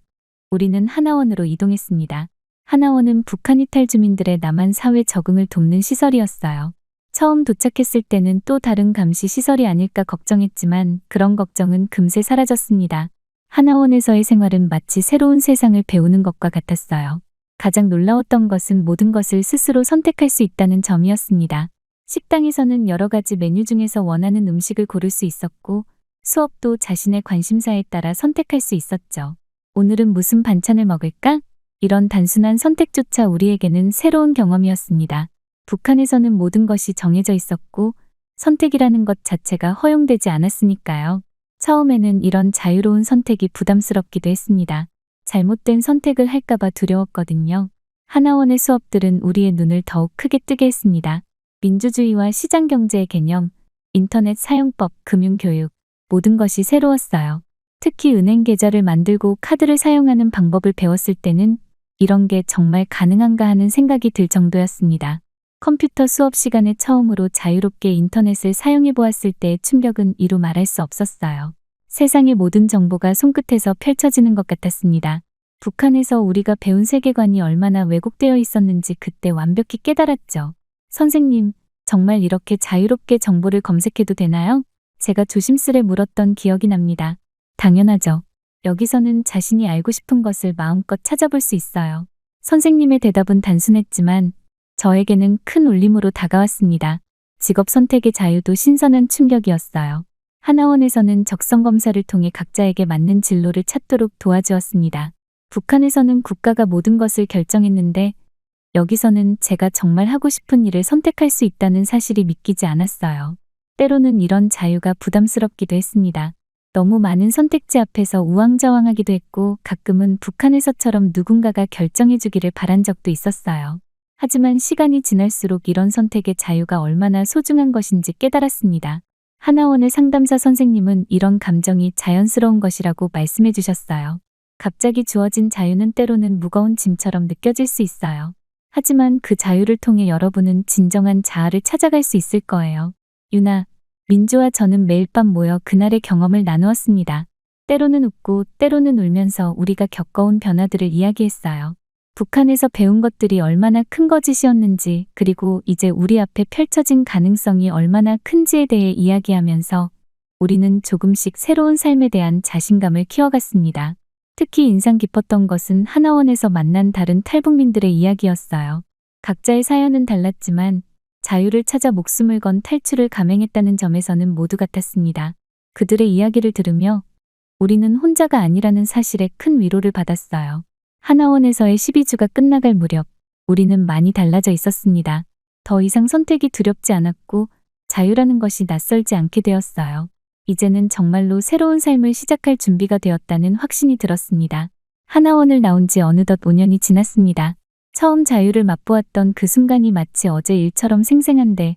우리는 하나원으로 이동했습니다. 하나원은 북한 이탈 주민들의 남한 사회 적응을 돕는 시설이었어요. 처음 도착했을 때는 또 다른 감시 시설이 아닐까 걱정했지만 그런 걱정은 금세 사라졌습니다. 하나원에서의 생활은 마치 새로운 세상을 배우는 것과 같았어요. 가장 놀라웠던 것은 모든 것을 스스로 선택할 수 있다는 점이었습니다. 식당에서는 여러 가지 메뉴 중에서 원하는 음식을 고를 수 있었고 수업도 자신의 관심사에 따라 선택할 수 있었죠. 오늘은 무슨 반찬을 먹을까? 이런 단순한 선택조차 우리에게는 새로운 경험이었습니다. 북한에서는 모든 것이 정해져 있었고 선택이라는 것 자체가 허용되지 않았으니까요. 처음에는 이런 자유로운 선택이 부담스럽기도 했습니다. 잘못된 선택을 할까봐 두려웠거든요. 하나원의 수업들은 우리의 눈을 더욱 크게 뜨게 했습니다. 민주주의와 시장경제의 개념, 인터넷 사용법, 금융교육, 모든 것이 새로웠어요. 특히 은행 계좌를 만들고 카드를 사용하는 방법을 배웠을 때는 이런 게 정말 가능한가 하는 생각이 들 정도였습니다. 컴퓨터 수업 시간에 처음으로 자유롭게 인터넷을 사용해 보았을 때의 충격은 이루 말할 수 없었어요. 세상의 모든 정보가 손끝에서 펼쳐지는 것 같았습니다. 북한에서 우리가 배운 세계관이 얼마나 왜곡되어 있었는지 그때 완벽히 깨달았죠. 선생님, 정말 이렇게 자유롭게 정보를 검색해도 되나요? 제가 조심스레 물었던 기억이 납니다. 당연하죠. 여기서는 자신이 알고 싶은 것을 마음껏 찾아볼 수 있어요. 선생님의 대답은 단순했지만 저에게는 큰 울림으로 다가왔습니다. 직업 선택의 자유도 신선한 충격이었어요. 하나원에서는 적성 검사를 통해 각자에게 맞는 진로를 찾도록 도와주었습니다. 북한에서는 국가가 모든 것을 결정했는데 여기서는 제가 정말 하고 싶은 일을 선택할 수 있다는 사실이 믿기지 않았어요. 때로는 이런 자유가 부담스럽기도 했습니다. 너무 많은 선택지 앞에서 우왕좌왕하기도 했고 가끔은 북한에서처럼 누군가가 결정해주기를 바란 적도 있었어요. 하지만 시간이 지날수록 이런 선택의 자유가 얼마나 소중한 것인지 깨달았습니다. 하나원의 상담사 선생님은 이런 감정이 자연스러운 것이라고 말씀해 주셨어요. 갑자기 주어진 자유는 때로는 무거운 짐처럼 느껴질 수 있어요. 하지만 그 자유를 통해 여러분은 진정한 자아를 찾아갈 수 있을 거예요. 유나, 민주와 저는 매일 밤 모여 그날의 경험을 나누었습니다. 때로는 웃고 때로는 울면서 우리가 겪어온 변화들을 이야기했어요. 북한에서 배운 것들이 얼마나 큰 거짓이었는지 그리고 이제 우리 앞에 펼쳐진 가능성이 얼마나 큰지에 대해 이야기하면서 우리는 조금씩 새로운 삶에 대한 자신감을 키워갔습니다. 특히 인상 깊었던 것은 하나원에서 만난 다른 탈북민들의 이야기였어요. 각자의 사연은 달랐지만 자유를 찾아 목숨을 건 탈출을 감행했다는 점에서는 모두 같았습니다. 그들의 이야기를 들으며 우리는 혼자가 아니라는 사실에 큰 위로를 받았어요. 하나원에서의 12주가 끝나갈 무렵 우리는 많이 달라져 있었습니다. 더 이상 선택이 두렵지 않았고 자유라는 것이 낯설지 않게 되었어요. 이제는 정말로 새로운 삶을 시작할 준비가 되었다는 확신이 들었습니다. 하나원을 나온 지 어느덧 5년이 지났습니다. 처음 자유를 맛보았던 그 순간이 마치 어제 일처럼 생생한데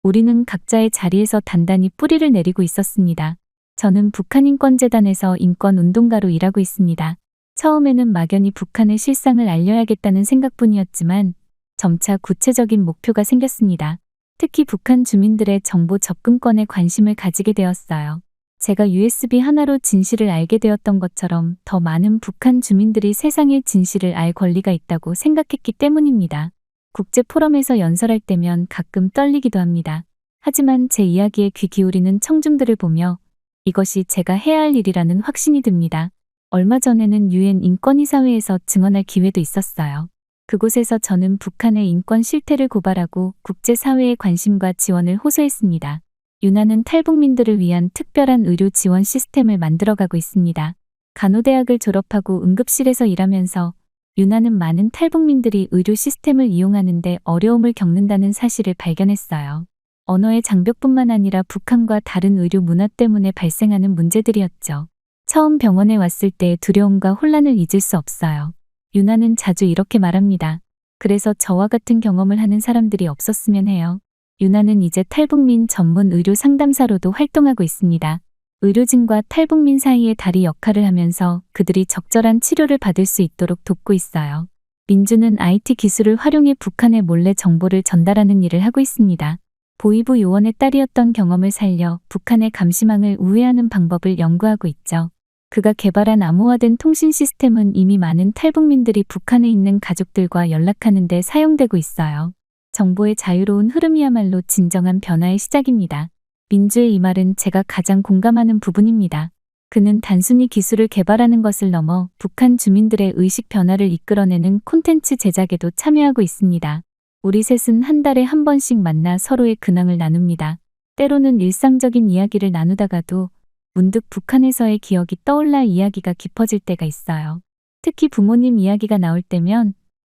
우리는 각자의 자리에서 단단히 뿌리를 내리고 있었습니다. 저는 북한인권재단에서 인권운동가로 일하고 있습니다. 처음에는 막연히 북한의 실상을 알려야겠다는 생각뿐이었지만 점차 구체적인 목표가 생겼습니다. 특히 북한 주민들의 정보 접근권에 관심을 가지게 되었어요. 제가 USB 하나로 진실을 알게 되었던 것처럼 더 많은 북한 주민들이 세상의 진실을 알 권리가 있다고 생각했기 때문입니다. 국제 포럼에서 연설할 때면 가끔 떨리기도 합니다. 하지만 제 이야기에 귀 기울이는 청중들을 보며 이것이 제가 해야 할 일이라는 확신이 듭니다. 얼마 전에는 유엔 인권이사회에서 증언할 기회도 있었어요. 그곳에서 저는 북한의 인권 실태를 고발하고 국제사회의 관심과 지원을 호소했습니다. 유나는 탈북민들을 위한 특별한 의료 지원 시스템을 만들어가고 있습니다. 간호대학을 졸업하고 응급실에서 일하면서 유나는 많은 탈북민들이 의료 시스템을 이용하는데 어려움을 겪는다는 사실을 발견했어요. 언어의 장벽뿐만 아니라 북한과 다른 의료 문화 때문에 발생하는 문제들이었죠. 처음 병원에 왔을 때의 두려움과 혼란을 잊을 수 없어요. 유나는 자주 이렇게 말합니다. 그래서 저와 같은 경험을 하는 사람들이 없었으면 해요. 유나는 이제 탈북민 전문 의료 상담사로도 활동하고 있습니다. 의료진과 탈북민 사이의 다리 역할을 하면서 그들이 적절한 치료를 받을 수 있도록 돕고 있어요. 민주는 IT 기술을 활용해 북한에 몰래 정보를 전달하는 일을 하고 있습니다. 보위부 요원의 딸이었던 경험을 살려 북한의 감시망을 우회하는 방법을 연구하고 있죠. 그가 개발한 암호화된 통신 시스템은 이미 많은 탈북민들이 북한에 있는 가족들과 연락하는 데 사용되고 있어요. 정보의 자유로운 흐름이야말로 진정한 변화의 시작입니다. 민주의 이 말은 제가 가장 공감하는 부분입니다. 그는 단순히 기술을 개발하는 것을 넘어 북한 주민들의 의식 변화를 이끌어내는 콘텐츠 제작에도 참여하고 있습니다. 우리 셋은 한 달에 한 번씩 만나 서로의 근황을 나눕니다. 때로는 일상적인 이야기를 나누다가도 문득 북한에서의 기억이 떠올라 이야기가 깊어질 때가 있어요. 특히 부모님 이야기가 나올 때면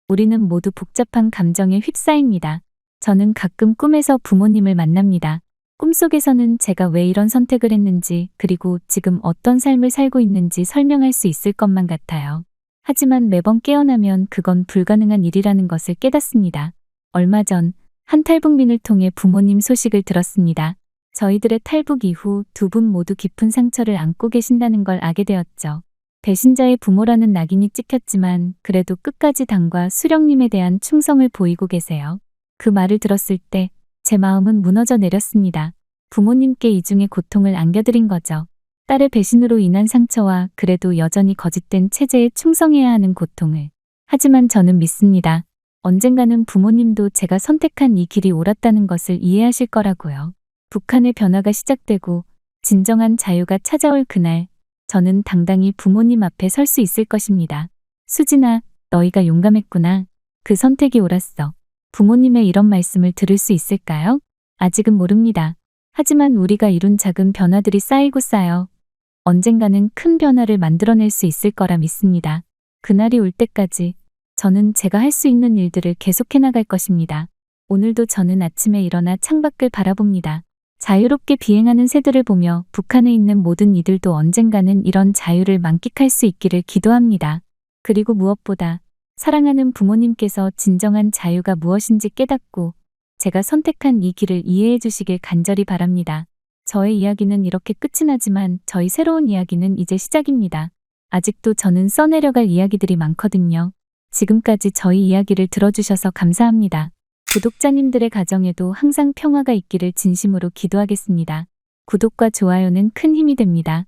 우리는 모두 복잡한 감정에 휩싸입니다. 저는 가끔 꿈에서 부모님을 만납니다. 꿈속에서는 제가 왜 이런 선택을 했는지 그리고 지금 어떤 삶을 살고 있는지 설명할 수 있을 것만 같아요. 하지만 매번 깨어나면 그건 불가능한 일이라는 것을 깨닫습니다. 얼마 전 한 탈북민을 통해 부모님 소식을 들었습니다. 저희들의 탈북 이후 두 분 모두 깊은 상처를 안고 계신다는 걸 알게 되었죠. 배신자의 부모라는 낙인이 찍혔지만 그래도 끝까지 당과 수령님에 대한 충성을 보이고 계세요. 그 말을 들었을 때 제 마음은 무너져 내렸습니다. 부모님께 이중의 고통을 안겨드린 거죠. 딸의 배신으로 인한 상처와 그래도 여전히 거짓된 체제에 충성해야 하는 고통을. 하지만 저는 믿습니다. 언젠가는 부모님도 제가 선택한 이 길이 옳았다는 것을 이해하실 거라고요. 북한의 변화가 시작되고 진정한 자유가 찾아올 그날 저는 당당히 부모님 앞에 설 수 있을 것입니다. 수진아, 너희가 용감했구나. 그 선택이 옳았어. 부모님의 이런 말씀을 들을 수 있을까요? 아직은 모릅니다. 하지만 우리가 이룬 작은 변화들이 쌓이고 쌓여 언젠가는 큰 변화를 만들어낼 수 있을 거라 믿습니다. 그날이 올 때까지 저는 제가 할 수 있는 일들을 계속해 나갈 것입니다. 오늘도 저는 아침에 일어나 창밖을 바라봅니다. 자유롭게 비행하는 새들을 보며 북한에 있는 모든 이들도 언젠가는 이런 자유를 만끽할 수 있기를 기도합니다. 그리고 무엇보다 사랑하는 부모님께서 진정한 자유가 무엇인지 깨닫고 제가 선택한 이 길을 이해해 주시길 간절히 바랍니다. 저의 이야기는 이렇게 끝이 나지만 저희 새로운 이야기는 이제 시작입니다. 아직도 저는 써내려갈 이야기들이 많거든요. 지금까지 저희 이야기를 들어주셔서 감사합니다. 구독자님들의 가정에도 항상 평화가 있기를 진심으로 기도하겠습니다. 구독과 좋아요는 큰 힘이 됩니다.